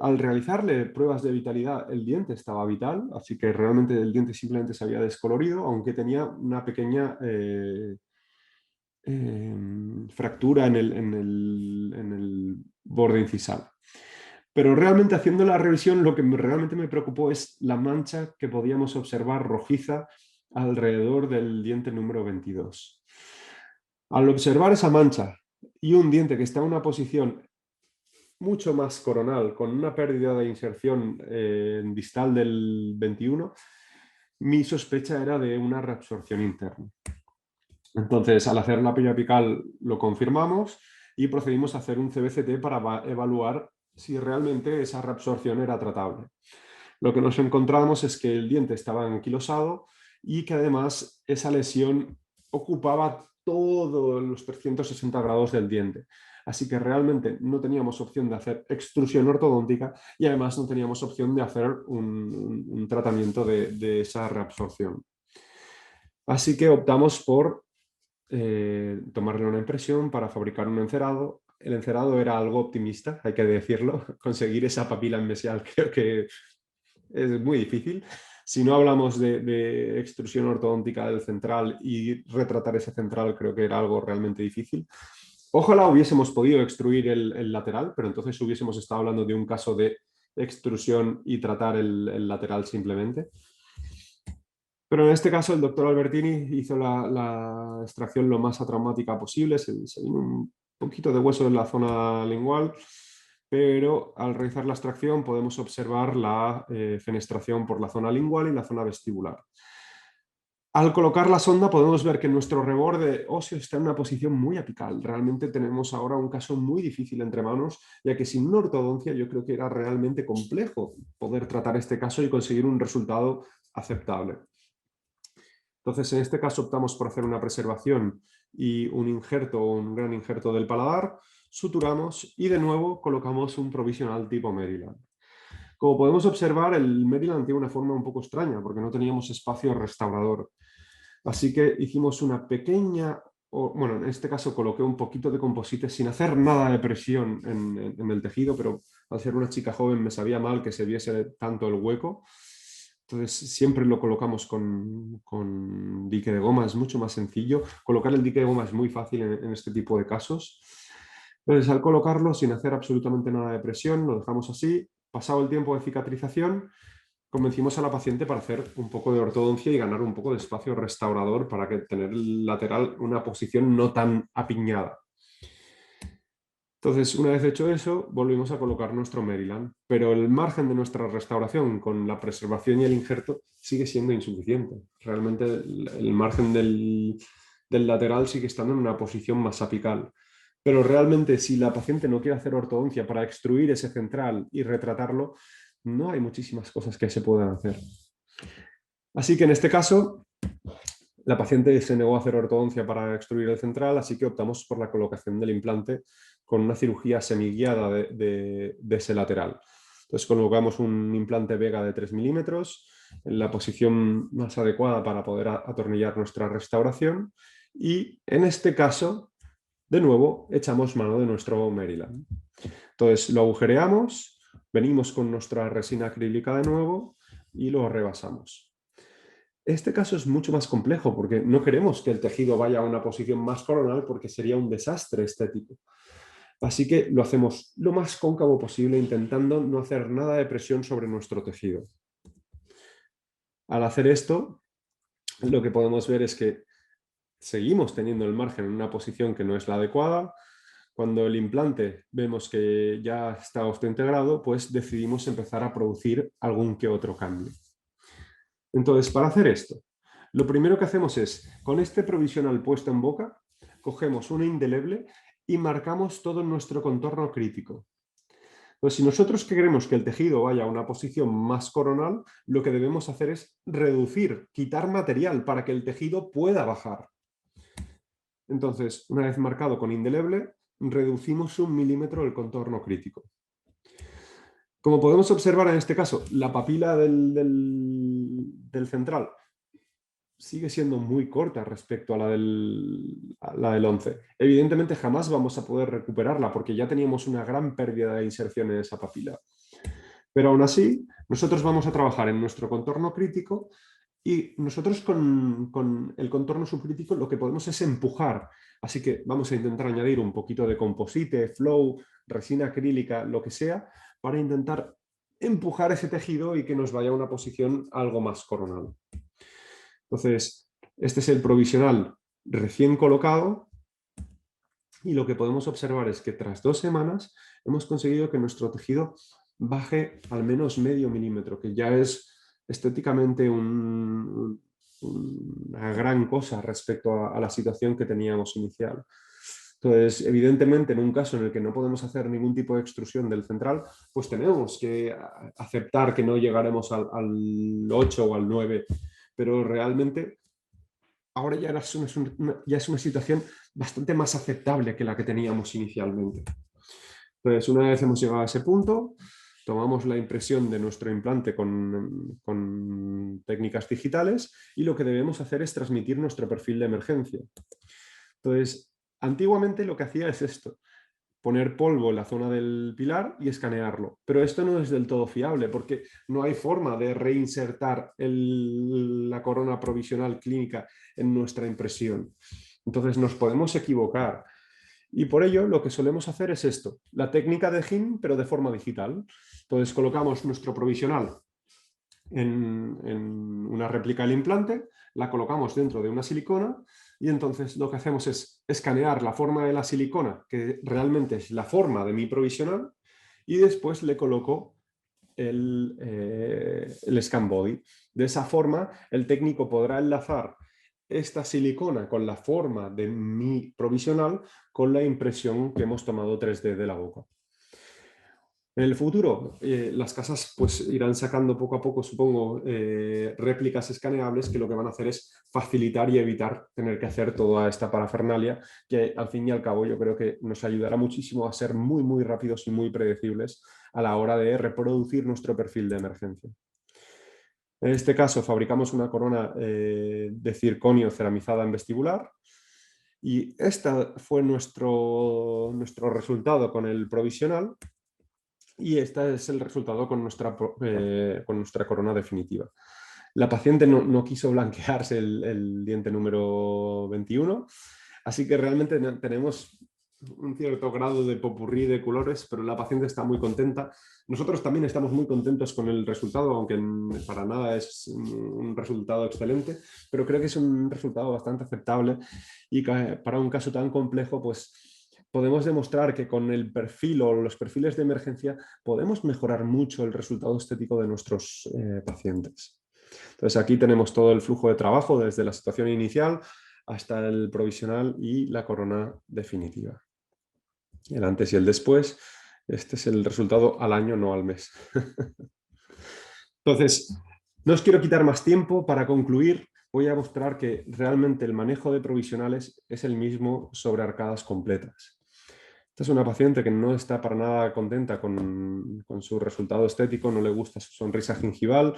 Al realizarle pruebas de vitalidad, el diente estaba vital, así que realmente el diente simplemente se había descolorido, aunque tenía una pequeña fractura en el borde incisal. Pero realmente haciendo la revisión lo que realmente me preocupó es la mancha que podíamos observar rojiza alrededor del diente número 22. Al observar esa mancha y un diente que está en una posición mucho más coronal, con una pérdida de inserción distal del 21, mi sospecha era de una reabsorción interna. Entonces, al hacer la pilla apical lo confirmamos y procedimos a hacer un CBCT para evaluar si realmente esa reabsorción era tratable. Lo que nos encontramos es que el diente estaba anquilosado y que además esa lesión ocupaba todos los 360 grados del diente. Así que realmente no teníamos opción de hacer extrusión ortodóntica y además no teníamos opción de hacer un tratamiento de esa reabsorción. Así que optamos por tomarle una impresión para fabricar un encerado. El encerado era algo optimista, hay que decirlo. Conseguir esa papila mesial creo que es muy difícil. Si no hablamos de extrusión ortodóntica del central y retratar ese central, creo que era algo realmente difícil. Ojalá hubiésemos podido extruir el lateral, pero entonces hubiésemos estado hablando de un caso de extrusión y tratar el lateral simplemente. Pero en este caso el doctor Albertini hizo la extracción lo más atraumática posible, se vino un poquito de hueso en la zona lingual, pero al realizar la extracción podemos observar la fenestración por la zona lingual y la zona vestibular. Al colocar la sonda podemos ver que nuestro reborde óseo está en una posición muy apical. Realmente tenemos ahora un caso muy difícil entre manos, ya que sin una ortodoncia yo creo que era realmente complejo poder tratar este caso y conseguir un resultado aceptable. Entonces, en este caso optamos por hacer una preservación y un injerto o un gran injerto del paladar, suturamos y de nuevo colocamos un provisional tipo Maryland. Como podemos observar, el Maryland tiene una forma un poco extraña porque no teníamos espacio restaurador. Así que hicimos una pequeña, bueno, en este caso coloqué un poquito de composite sin hacer nada de presión en el tejido, pero al ser una chica joven me sabía mal que se viese tanto el hueco. Entonces siempre lo colocamos con dique de goma, es mucho más sencillo. Colocar el dique de goma es muy fácil en este tipo de casos. Entonces al colocarlo sin hacer absolutamente nada de presión, lo dejamos así. Pasado el tiempo de cicatrización, convencimos a la paciente para hacer un poco de ortodoncia y ganar un poco de espacio restaurador para que tener el lateral una posición no tan apiñada. Entonces, una vez hecho eso, volvimos a colocar nuestro Maryland, pero el margen de nuestra restauración con la preservación y el injerto sigue siendo insuficiente. Realmente el margen del lateral sigue estando en una posición más apical. Pero realmente si la paciente no quiere hacer ortodoncia para extruir ese central y retratarlo, no hay muchísimas cosas que se puedan hacer. Así que en este caso, la paciente se negó a hacer ortodoncia para extruir el central, así que optamos por la colocación del implante con una cirugía semiguiada de ese lateral. Entonces colocamos un implante Vega de 3 milímetros en la posición más adecuada para poder atornillar nuestra restauración y en este caso, de nuevo, echamos mano de nuestro Maryland. Entonces lo agujereamos, venimos con nuestra resina acrílica de nuevo y lo rebasamos. Este caso es mucho más complejo porque no queremos que el tejido vaya a una posición más coronal porque sería un desastre estético. Así que lo hacemos lo más cóncavo posible intentando no hacer nada de presión sobre nuestro tejido. Al hacer esto, lo que podemos ver es que seguimos teniendo el margen en una posición que no es la adecuada. Cuando el implante vemos que ya está osteointegrado, pues decidimos empezar a producir algún que otro cambio. Entonces, para hacer esto, lo primero que hacemos es, con este provisional puesto en boca, cogemos una indeleble y marcamos todo nuestro contorno crítico. Entonces, si nosotros queremos que el tejido vaya a una posición más coronal, lo que debemos hacer es reducir, quitar material para que el tejido pueda bajar. Entonces, una vez marcado con indeleble, reducimos 1 milímetro el contorno crítico. Como podemos observar en este caso, la papila del central sigue siendo muy corta respecto a la del 11. Evidentemente jamás vamos a poder recuperarla porque ya teníamos una gran pérdida de inserción en esa papila. Pero aún así, nosotros vamos a trabajar en nuestro contorno crítico y nosotros con el contorno subcrítico lo que podemos es empujar. Así que vamos a intentar añadir un poquito de composite, flow, resina acrílica, lo que sea, para intentar empujar ese tejido y que nos vaya a una posición algo más coronal. Entonces, este es el provisional recién colocado y lo que podemos observar es que tras 2 semanas hemos conseguido que nuestro tejido baje al menos medio milímetro, que ya es estéticamente una gran cosa respecto a la situación que teníamos inicial. Entonces, evidentemente, en un caso en el que no podemos hacer ningún tipo de extrusión del central, pues tenemos que aceptar que no llegaremos al 8 o al 9, pero realmente ahora ya es una situación bastante más aceptable que la que teníamos inicialmente. Entonces, una vez hemos llegado a ese punto, tomamos la impresión de nuestro implante con técnicas digitales y lo que debemos hacer es transmitir nuestro perfil de emergencia. Entonces, antiguamente lo que hacía es esto, poner polvo en la zona del pilar y escanearlo. Pero esto no es del todo fiable porque no hay forma de reinsertar la corona provisional clínica en nuestra impresión. Entonces nos podemos equivocar. Y por ello lo que solemos hacer es esto, la técnica de GIM pero de forma digital. Entonces colocamos nuestro provisional en una réplica del implante, la colocamos dentro de una silicona y entonces lo que hacemos es escanear la forma de la silicona, que realmente es la forma de mi provisional, y después le coloco el scan body. De esa forma el técnico podrá enlazar esta silicona con la forma de mi provisional con la impresión que hemos tomado 3D de la boca. En el futuro, las casas pues, irán sacando poco a poco, supongo, réplicas escaneables que lo que van a hacer es facilitar y evitar tener que hacer toda esta parafernalia, que al fin y al cabo yo creo que nos ayudará muchísimo a ser muy, muy rápidos y muy predecibles a la hora de reproducir nuestro perfil de emergencia. En este caso fabricamos una corona de circonio ceramizada en vestibular y este fue nuestro resultado con el provisional y este es el resultado con nuestra corona definitiva. La paciente no quiso blanquearse el diente número 21, así que realmente tenemos un cierto grado de popurrí de colores, pero la paciente está muy contenta. Nosotros también estamos muy contentos con el resultado, aunque para nada es un resultado excelente, pero creo que es un resultado bastante aceptable y que para un caso tan complejo, pues podemos demostrar que con el perfil o los perfiles de emergencia podemos mejorar mucho el resultado estético de nuestros pacientes. Entonces aquí tenemos todo el flujo de trabajo desde la situación inicial hasta el provisional y la corona definitiva. El antes y el después, este es el resultado al año, no al mes. Entonces, no os quiero quitar más tiempo. Para concluir, voy a mostrar que realmente el manejo de provisionales es el mismo sobre arcadas completas. Esta es una paciente que no está para nada contenta con su resultado estético, no le gusta su sonrisa gingival.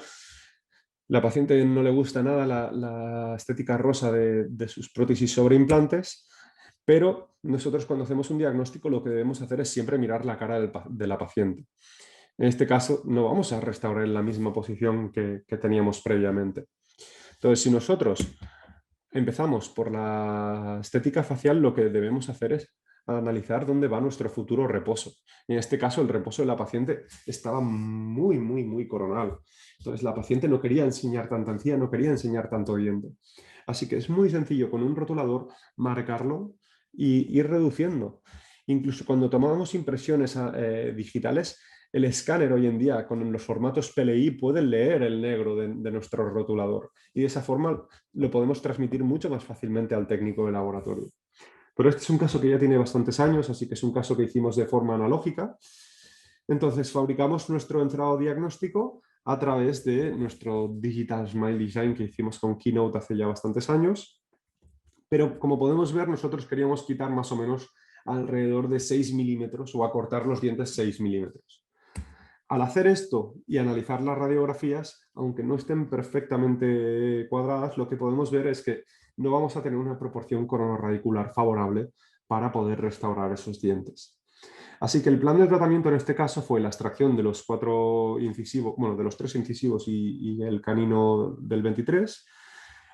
La paciente no le gusta nada la estética rosa de sus prótesis sobre implantes, pero nosotros cuando hacemos un diagnóstico lo que debemos hacer es siempre mirar la cara de la paciente. En este caso no vamos a restaurar en la misma posición que teníamos previamente. Entonces, si nosotros empezamos por la estética facial, lo que debemos hacer es analizar dónde va nuestro futuro reposo. En este caso, el reposo de la paciente estaba muy coronal. Entonces, la paciente no quería enseñar tanta encía, no quería enseñar tanto diente. Así que es muy sencillo con un rotulador marcarlo y ir reduciendo. Incluso cuando tomábamos impresiones digitales, el escáner hoy en día con los formatos PLI puede leer el negro de nuestro rotulador y de esa forma lo podemos transmitir mucho más fácilmente al técnico de laboratorio. Pero este es un caso que ya tiene bastantes años, así que es un caso que hicimos de forma analógica. Entonces fabricamos nuestro entrado diagnóstico a través de nuestro Digital Smile Design que hicimos con Keynote hace ya bastantes años. Pero como podemos ver, nosotros queríamos quitar más o menos alrededor de 6 milímetros o acortar los dientes 6 milímetros. Al hacer esto y analizar las radiografías, aunque no estén perfectamente cuadradas, lo que podemos ver es que no vamos a tener una proporción coronaradicular favorable para poder restaurar esos dientes. Así que el plan de tratamiento en este caso fue la extracción de los 4 incisivos, bueno, de los 3 incisivos y el canino del 23.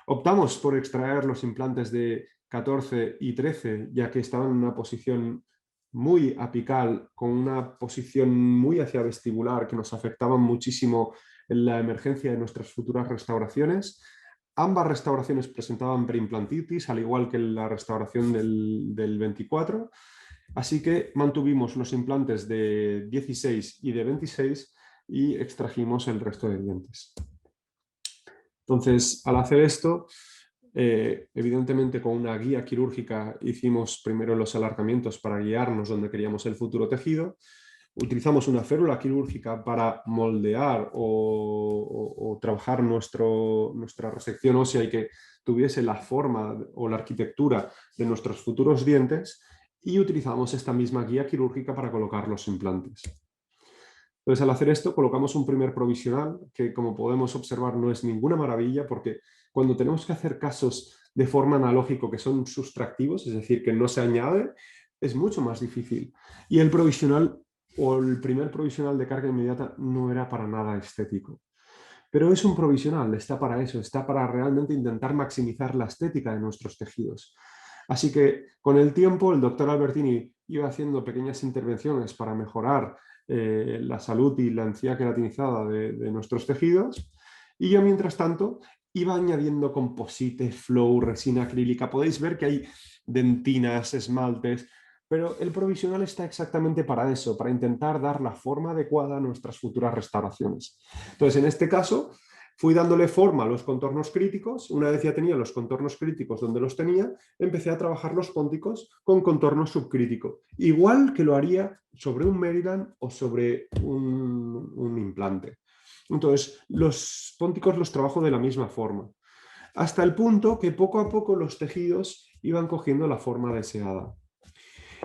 Optamos por extraer los implantes de 14 y 13, ya que estaban en una posición muy apical, con una posición muy hacia vestibular que nos afectaban muchísimo en la emergencia de nuestras futuras restauraciones. Ambas restauraciones presentaban preimplantitis, al igual que la restauración del 24. Así que mantuvimos los implantes de 16 y de 26 y extrajimos el resto de dientes. Entonces, al hacer esto, evidentemente con una guía quirúrgica hicimos primero los alargamientos para guiarnos donde queríamos el futuro tejido. Utilizamos una férula quirúrgica para moldear o trabajar nuestra resección ósea y que tuviese la forma o la arquitectura de nuestros futuros dientes, y utilizamos esta misma guía quirúrgica para colocar los implantes. Entonces, al hacer esto, colocamos un primer provisional que, como podemos observar, no es ninguna maravilla, porque cuando tenemos que hacer casos de forma analógica que son sustractivos, es decir, que no se añade, es mucho más difícil. Y el provisional o el primer provisional de carga inmediata no era para nada estético. Pero es un provisional, está para eso, está para realmente intentar maximizar la estética de nuestros tejidos. Así que con el tiempo el doctor Albertini iba haciendo pequeñas intervenciones para mejorar la salud y la encía queratinizada de nuestros tejidos, y yo mientras tanto iba añadiendo composite, flow, resina acrílica. Podéis ver que hay dentinas, esmaltes, pero el provisional está exactamente para eso, para intentar dar la forma adecuada a nuestras futuras restauraciones. Entonces, en este caso, fui dándole forma a los contornos críticos. Una vez ya tenía los contornos críticos donde los tenía, empecé a trabajar los pónticos con contorno subcrítico, igual que lo haría sobre un Maryland o sobre un implante. Entonces, los pónticos los trabajo de la misma forma, hasta el punto que poco a poco los tejidos iban cogiendo la forma deseada.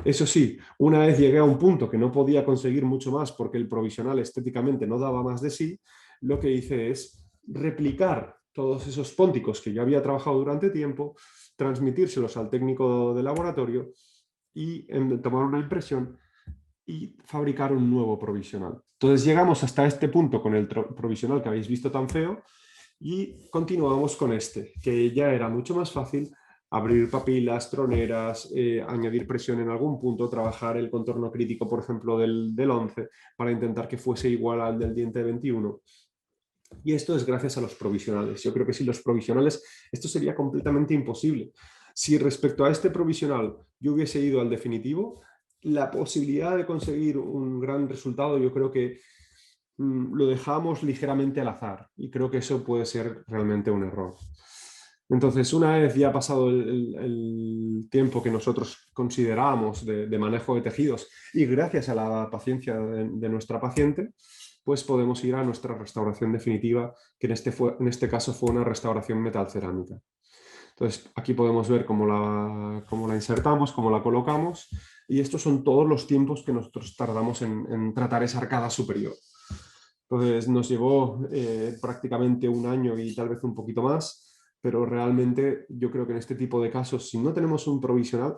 Eso sí, una vez llegué a un punto que no podía conseguir mucho más porque el provisional estéticamente no daba más de sí, lo que hice es replicar todos esos pónticos que yo había trabajado durante tiempo, transmitírselos al técnico de laboratorio y tomar una impresión y fabricar un nuevo provisional. Entonces llegamos hasta este punto con el provisional que habéis visto tan feo y continuamos con este, que ya era mucho más fácil abrir papilas, troneras, añadir presión en algún punto, trabajar el contorno crítico, por ejemplo, del 11, para intentar que fuese igual al del diente 21. Y esto es gracias a los provisionales. Yo creo que sin los provisionales esto sería completamente imposible. Si respecto a este provisional yo hubiese ido al definitivo, la posibilidad de conseguir un gran resultado yo creo que lo dejamos ligeramente al azar y creo que eso puede ser realmente un error. Entonces, una vez ya pasado el tiempo que nosotros consideramos de manejo de tejidos y gracias a la paciencia de nuestra paciente, pues podemos ir a nuestra restauración definitiva, que en este caso fue una restauración metalcerámica. Entonces, aquí podemos ver cómo la insertamos, cómo la colocamos, y estos son todos los tiempos que nosotros tardamos en tratar esa arcada superior. Entonces, nos llevó prácticamente un año y tal vez un poquito más, pero realmente yo creo que en este tipo de casos, si no tenemos un provisional,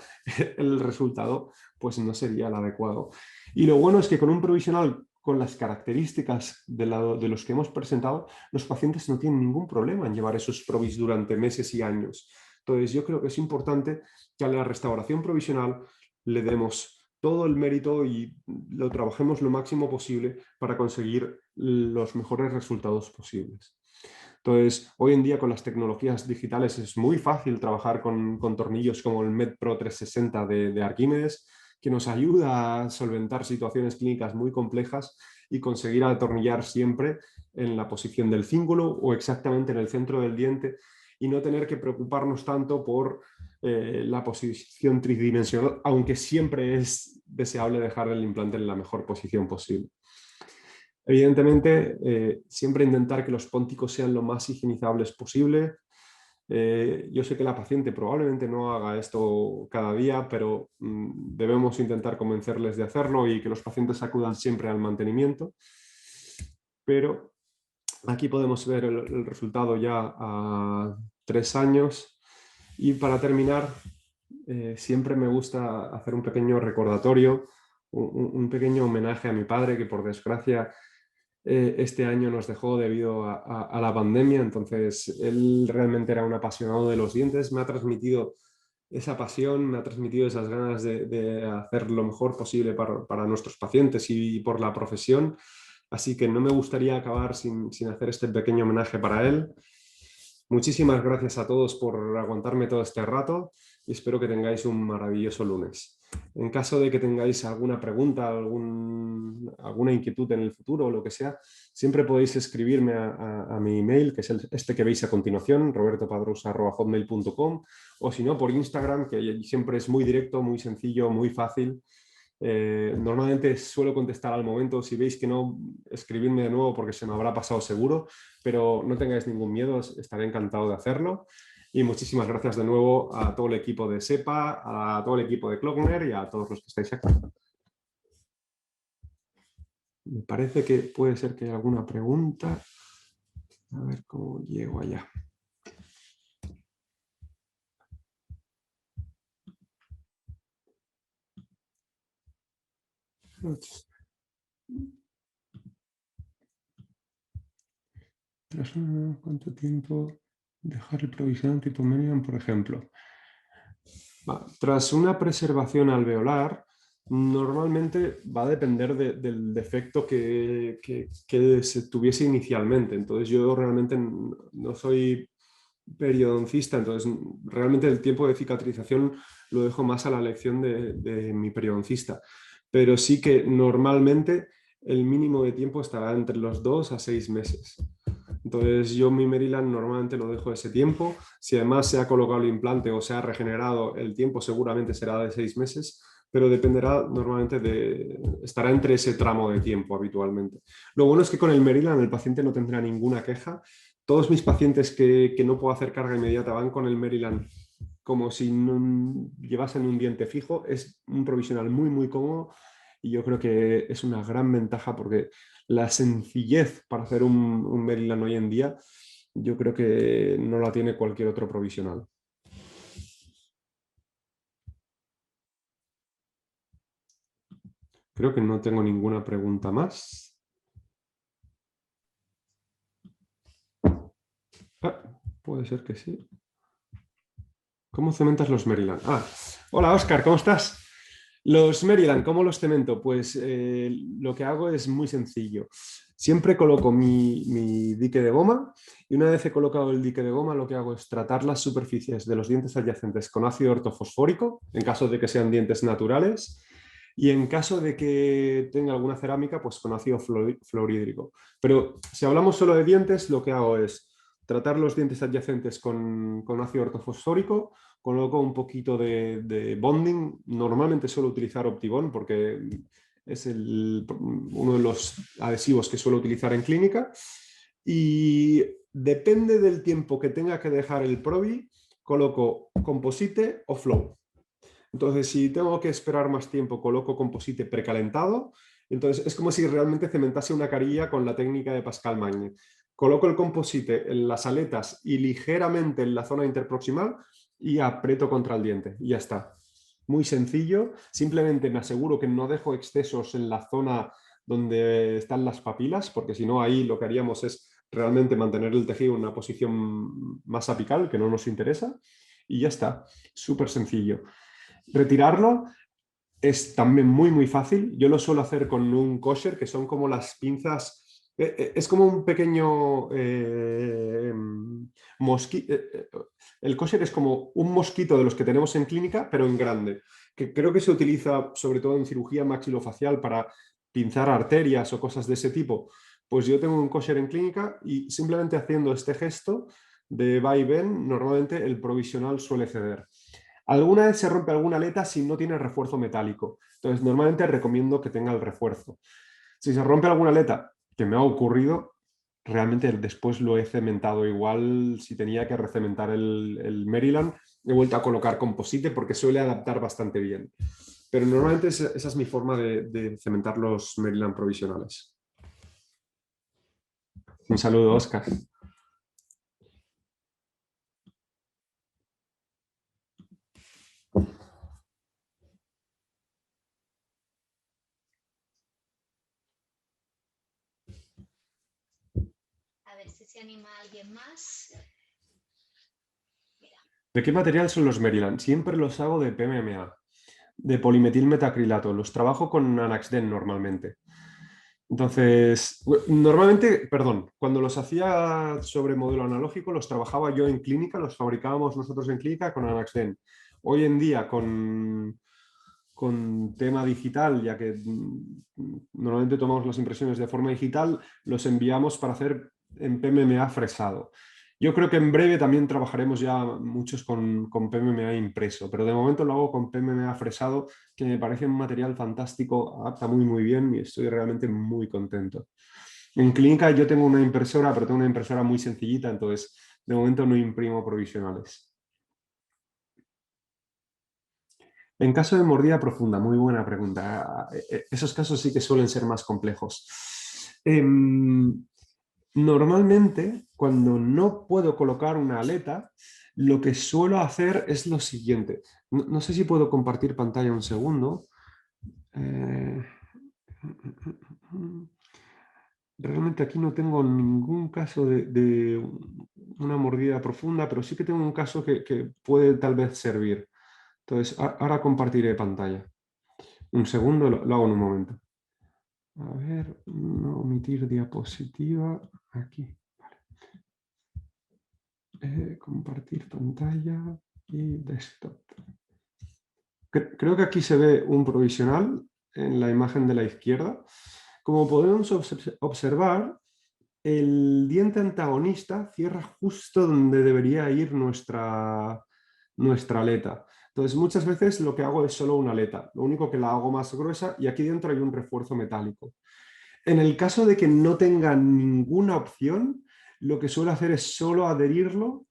el resultado pues no sería el adecuado. Y lo bueno es que con un provisional con las características de los que hemos presentado, los pacientes no tienen ningún problema en llevar esos provis durante meses y años. Entonces yo creo que es importante que a la restauración provisional le demos todo el mérito y lo trabajemos lo máximo posible para conseguir los mejores resultados posibles. Entonces, hoy en día con las tecnologías digitales es muy fácil trabajar con tornillos como el MedPro 360 de Arquímedes, que nos ayuda a solventar situaciones clínicas muy complejas y conseguir atornillar siempre en la posición del cíngulo o exactamente en el centro del diente y no tener que preocuparnos tanto por la posición tridimensional, aunque siempre es deseable dejar el implante en la mejor posición posible. Evidentemente, siempre intentar que los pónticos sean lo más higienizables posible. Yo sé que la paciente probablemente no haga esto cada día, pero debemos intentar convencerles de hacerlo y que los pacientes acudan siempre al mantenimiento. Pero aquí podemos ver el resultado ya a 3 años. Y para terminar, siempre me gusta hacer un pequeño recordatorio, un pequeño homenaje a mi padre, que por desgracia este año nos dejó debido a la pandemia. Entonces él realmente era un apasionado de los dientes, me ha transmitido esa pasión, me ha transmitido esas ganas de hacer lo mejor posible para nuestros pacientes y por la profesión, así que no me gustaría acabar sin hacer este pequeño homenaje para él. Muchísimas gracias a todos por aguantarme todo este rato y espero que tengáis un maravilloso lunes. En caso de que tengáis alguna pregunta, alguna inquietud en el futuro o lo que sea, siempre podéis escribirme a mi email, que es este que veis a continuación, robertopadrosa@hotmail.com, o si no, por Instagram, que siempre es muy directo, muy sencillo, muy fácil. Normalmente suelo contestar al momento. Si veis que no, escribidme de nuevo porque se me habrá pasado seguro, pero no tengáis ningún miedo, estaré encantado de hacerlo. Y muchísimas gracias de nuevo a todo el equipo de SEPA, a todo el equipo de Klöckner y a todos los que estáis aquí. Me parece que puede ser que haya alguna pregunta. A ver cómo llego allá. ¿Cuánto tiempo dejar el provisional tipo Meridian, por ejemplo? Tras una preservación alveolar, normalmente va a depender del defecto que se tuviese inicialmente. Entonces yo realmente no soy periodoncista, entonces realmente el tiempo de cicatrización lo dejo más a la elección de mi periodoncista. Pero sí que normalmente el mínimo de tiempo estará entre los 2 a 6 meses. Entonces yo mi Maryland normalmente lo dejo ese tiempo. Si además se ha colocado el implante o se ha regenerado, el tiempo seguramente será de 6 meses, pero dependerá normalmente estará entre ese tramo de tiempo habitualmente. Lo bueno es que con el Maryland el paciente no tendrá ninguna queja. Todos mis pacientes que no puedo hacer carga inmediata van con el Maryland como si no llevasen un diente fijo. Es un provisional muy, muy cómodo y yo creo que es una gran ventaja porque la sencillez para hacer un Maryland hoy en día, yo creo que no la tiene cualquier otro provisional. Creo que no tengo ninguna pregunta más. Puede ser que sí. ¿Cómo cementas los Maryland? Hola Óscar, ¿cómo estás? Los Maryland, ¿cómo los cemento? Pues lo que hago es muy sencillo. Siempre coloco mi dique de goma y una vez he colocado el dique de goma lo que hago es tratar las superficies de los dientes adyacentes con ácido ortofosfórico, en caso de que sean dientes naturales, y en caso de que tenga alguna cerámica, pues con ácido fluorhídrico. Pero si hablamos solo de dientes, lo que hago es tratar los dientes adyacentes con ácido ortofosfórico, coloco un poquito de bonding, normalmente suelo utilizar Optibond porque es uno de los adhesivos que suelo utilizar en clínica y depende del tiempo que tenga que dejar el Provi, coloco composite o flow. Entonces, si tengo que esperar más tiempo, coloco composite precalentado. Entonces, es como si realmente cementase una carilla con la técnica de Pascal Magne. Coloco el composite en las aletas y ligeramente en la zona interproximal y aprieto contra el diente. Y ya está. Muy sencillo. Simplemente me aseguro que no dejo excesos en la zona donde están las papilas, porque si no, ahí lo que haríamos es realmente mantener el tejido en una posición más apical, que no nos interesa. Y ya está. Súper sencillo. Retirarlo es también muy, muy fácil. Yo lo suelo hacer con un kosher, que son como las pinzas. Es como un pequeño mosquito. El kosher es como un mosquito de los que tenemos en clínica, pero en grande, que creo que se utiliza sobre todo en cirugía maxilofacial para pinzar arterias o cosas de ese tipo. Pues yo tengo un kosher en clínica y simplemente haciendo este gesto de va y ven, normalmente el provisional suele ceder. Alguna vez se rompe alguna aleta si no tiene refuerzo metálico. Entonces, normalmente recomiendo que tenga el refuerzo. Si se rompe alguna aleta, que me ha ocurrido, realmente después lo he cementado. Igual, si tenía que recementar el Maryland, he vuelto a colocar composite porque suele adaptar bastante bien. Pero normalmente esa es mi forma de cementar los Maryland provisionales. Un saludo, Óscar. A ver si se anima alguien más. Mira. ¿De qué material son los Maryland? Siempre los hago de PMMA, de polimetilmetacrilato. Los trabajo con Anaxden normalmente. Entonces, normalmente, cuando los hacía sobre modelo analógico, los trabajaba yo en clínica, los fabricábamos nosotros en clínica con Anaxden. Hoy en día, con tema digital, ya que normalmente tomamos las impresiones de forma digital, los enviamos para hacer en PMMA fresado. Yo creo que en breve también trabajaremos ya muchos con PMMA impreso, pero de momento lo hago con PMMA fresado, que me parece un material fantástico, adapta muy muy bien y estoy realmente muy contento. En clínica yo tengo una impresora, pero tengo una impresora muy sencillita, entonces de momento no imprimo provisionales. En caso de mordida profunda, muy buena pregunta. Esos casos sí que suelen ser más complejos. Normalmente, cuando no puedo colocar una aleta, lo que suelo hacer es lo siguiente. No sé si puedo compartir pantalla un segundo. Realmente aquí no tengo ningún caso de una mordida profunda, pero sí que tengo un caso que puede tal vez servir. Entonces, ahora compartiré pantalla. Un segundo, lo hago en un momento. A ver, no omitir diapositiva. Aquí. Vale. Compartir pantalla y desktop. Creo que aquí se ve un provisional en la imagen de la izquierda. Como podemos observar, el diente antagonista cierra justo donde debería ir nuestra aleta. Entonces, muchas veces lo que hago es solo una aleta, lo único que la hago más gruesa y aquí dentro hay un refuerzo metálico. En el caso de que no tenga ninguna opción, lo que suelo hacer es solo adherirlo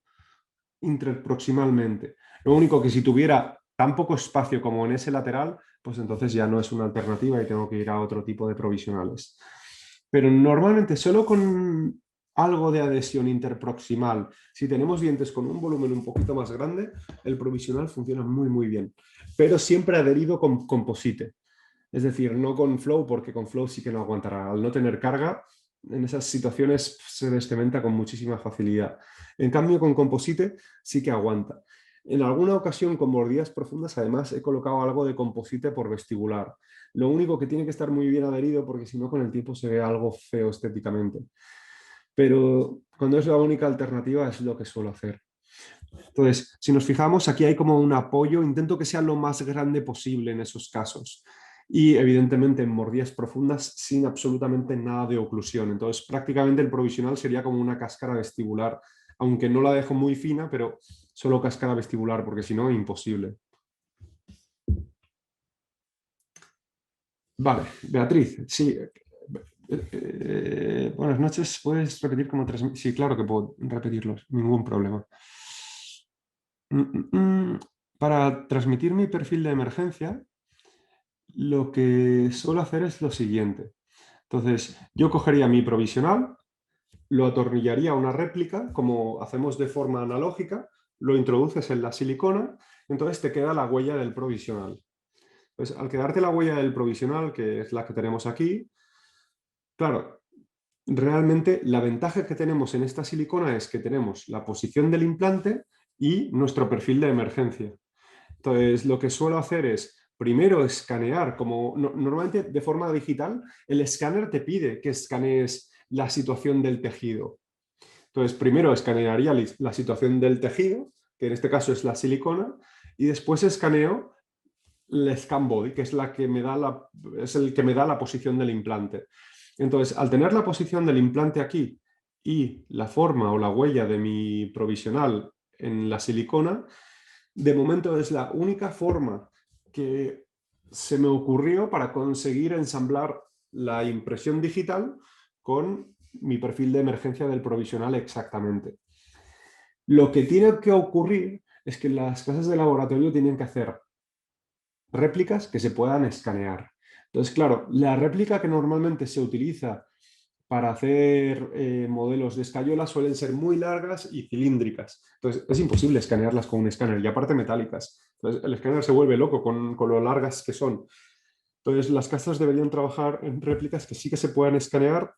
interproximalmente. Lo único que si tuviera tan poco espacio como en ese lateral, pues entonces ya no es una alternativa y tengo que ir a otro tipo de provisionales. Pero normalmente solo con algo de adhesión interproximal, si tenemos dientes con un volumen un poquito más grande, el provisional funciona muy muy bien, pero siempre adherido con composite. Es decir, no con flow, porque con flow sí que no aguantará. Al no tener carga, en esas situaciones se descementa con muchísima facilidad. En cambio, con composite sí que aguanta. En alguna ocasión con mordillas profundas, además, he colocado algo de composite por vestibular. Lo único que tiene que estar muy bien adherido, porque si no, con el tiempo se ve algo feo estéticamente. Pero cuando es la única alternativa, es lo que suelo hacer. Entonces, si nos fijamos, aquí hay como un apoyo. Intento que sea lo más grande posible en esos casos. Y evidentemente en mordillas profundas sin absolutamente nada de oclusión. Entonces prácticamente el provisional sería como una cáscara vestibular, aunque no la dejo muy fina, pero solo cáscara vestibular, porque si no, imposible. Vale, Beatriz, sí. Buenas noches, ¿puedes repetir cómo transmitir? Sí, claro que puedo repetirlos, ningún problema. Para transmitir mi perfil de emergencia, lo que suelo hacer es lo siguiente. Entonces, yo cogería mi provisional, lo atornillaría a una réplica, como hacemos de forma analógica, lo introduces en la silicona, entonces te queda la huella del provisional. Entonces, al quedarte la huella del provisional, que es la que tenemos aquí, claro, realmente la ventaja que tenemos en esta silicona es que tenemos la posición del implante y nuestro perfil de emergencia. Entonces, lo que suelo hacer es primero escanear, como normalmente de forma digital, el escáner te pide que escanees la situación del tejido. Entonces, primero escanearía la situación del tejido, que en este caso es la silicona, y después escaneo el scan body, que es el que me da la posición del implante. Entonces, al tener la posición del implante aquí y la forma o la huella de mi provisional en la silicona, de momento es la única forma que se me ocurrió para conseguir ensamblar la impresión digital con mi perfil de emergencia del provisional exactamente. Lo que tiene que ocurrir es que las clases de laboratorio tienen que hacer réplicas que se puedan escanear. Entonces, claro, la réplica que normalmente se utiliza para hacer modelos de escayola suelen ser muy largas y cilíndricas. Entonces, es imposible escanearlas con un escáner y aparte metálicas. Entonces, el escáner se vuelve loco con lo largas que son. Entonces, las casas deberían trabajar en réplicas que sí que se puedan escanear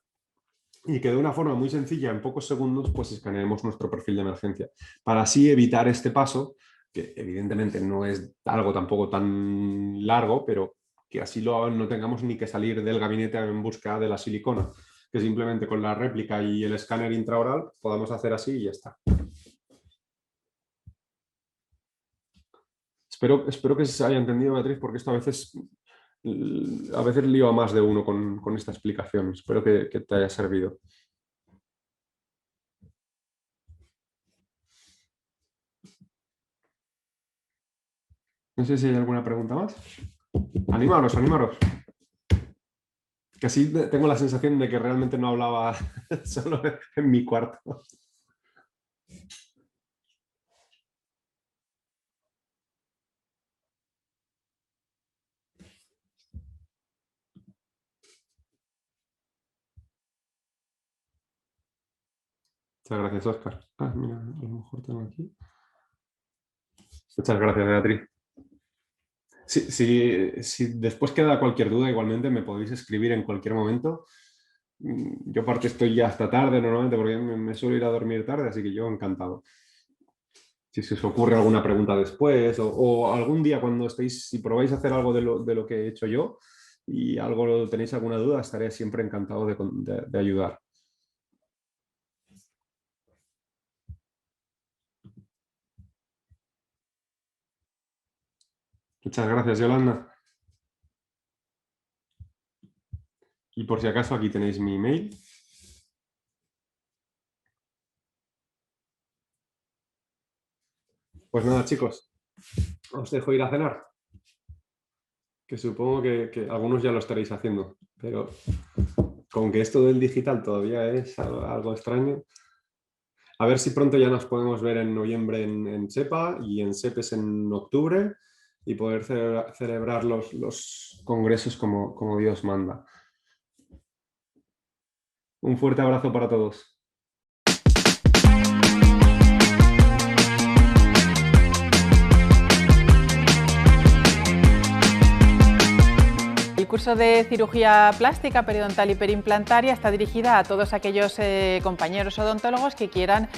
y que de una forma muy sencilla, en pocos segundos, pues escaneemos nuestro perfil de emergencia. Para así evitar este paso, que evidentemente no es algo tampoco tan largo, pero que así no tengamos ni que salir del gabinete en busca de la silicona, que simplemente con la réplica y el escáner intraoral podamos hacer así y ya está. Espero que se haya entendido, Beatriz, porque esto a veces lío a más de uno con esta explicación. Espero que te haya servido. No sé si hay alguna pregunta más. Animaros, animaros. Que así tengo la sensación de que realmente no hablaba solo en mi cuarto. Muchas gracias, Óscar. Mira, a lo mejor tengo aquí. Muchas gracias, Beatriz. Si después queda cualquier duda, igualmente me podéis escribir en cualquier momento. Yo aparte estoy ya hasta tarde normalmente porque me suelo ir a dormir tarde, así que yo encantado. Si se os ocurre alguna pregunta después o algún día cuando estéis, si probáis a hacer algo de lo que he hecho yo y algo tenéis alguna duda, estaré siempre encantado de ayudar. Muchas gracias, Yolanda. Y por si acaso, aquí tenéis mi email. Pues nada, chicos, os dejo ir a cenar. Que supongo que algunos ya lo estaréis haciendo, pero con que esto del digital todavía es algo extraño. A ver si pronto ya nos podemos ver en noviembre en SEPA y en SEPES en octubre y poder celebrar los congresos como Dios manda. Un fuerte abrazo para todos. El curso de cirugía plástica periodontal y perimplantaria está dirigida a todos aquellos compañeros odontólogos que quieran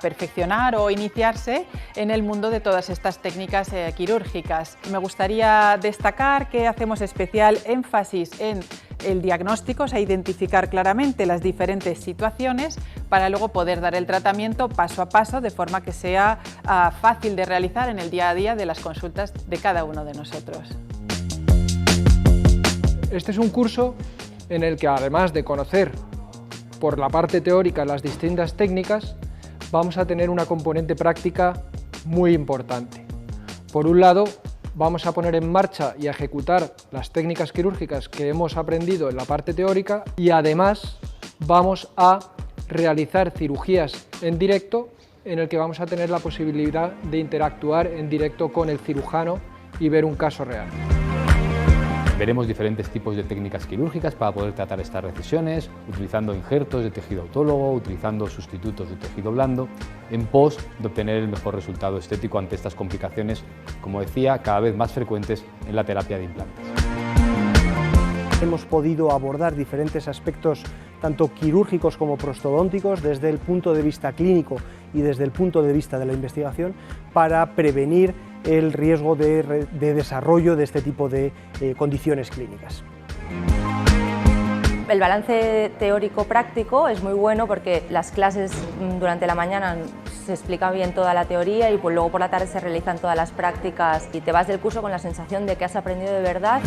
perfeccionar o iniciarse en el mundo de todas estas técnicas quirúrgicas. Me gustaría destacar que hacemos especial énfasis en el diagnóstico, o sea, identificar claramente las diferentes situaciones para luego poder dar el tratamiento paso a paso de forma que sea fácil de realizar en el día a día de las consultas de cada uno de nosotros. Este es un curso en el que, además de conocer por la parte teórica las distintas técnicas, vamos a tener una componente práctica muy importante. Por un lado, vamos a poner en marcha y a ejecutar las técnicas quirúrgicas que hemos aprendido en la parte teórica y además vamos a realizar cirugías en directo en el que vamos a tener la posibilidad de interactuar en directo con el cirujano y ver un caso real. Veremos diferentes tipos de técnicas quirúrgicas para poder tratar estas recisiones, utilizando injertos de tejido autólogo, utilizando sustitutos de tejido blando, en pos de obtener el mejor resultado estético ante estas complicaciones, como decía, cada vez más frecuentes en la terapia de implantes. Hemos podido abordar diferentes aspectos, tanto quirúrgicos como prostodónticos, desde el punto de vista clínico y desde el punto de vista de la investigación, para prevenir el riesgo de desarrollo de este tipo de condiciones clínicas. El balance teórico-práctico es muy bueno porque las clases durante la mañana se explica bien toda la teoría y pues luego por la tarde se realizan todas las prácticas y te vas del curso con la sensación de que has aprendido de verdad.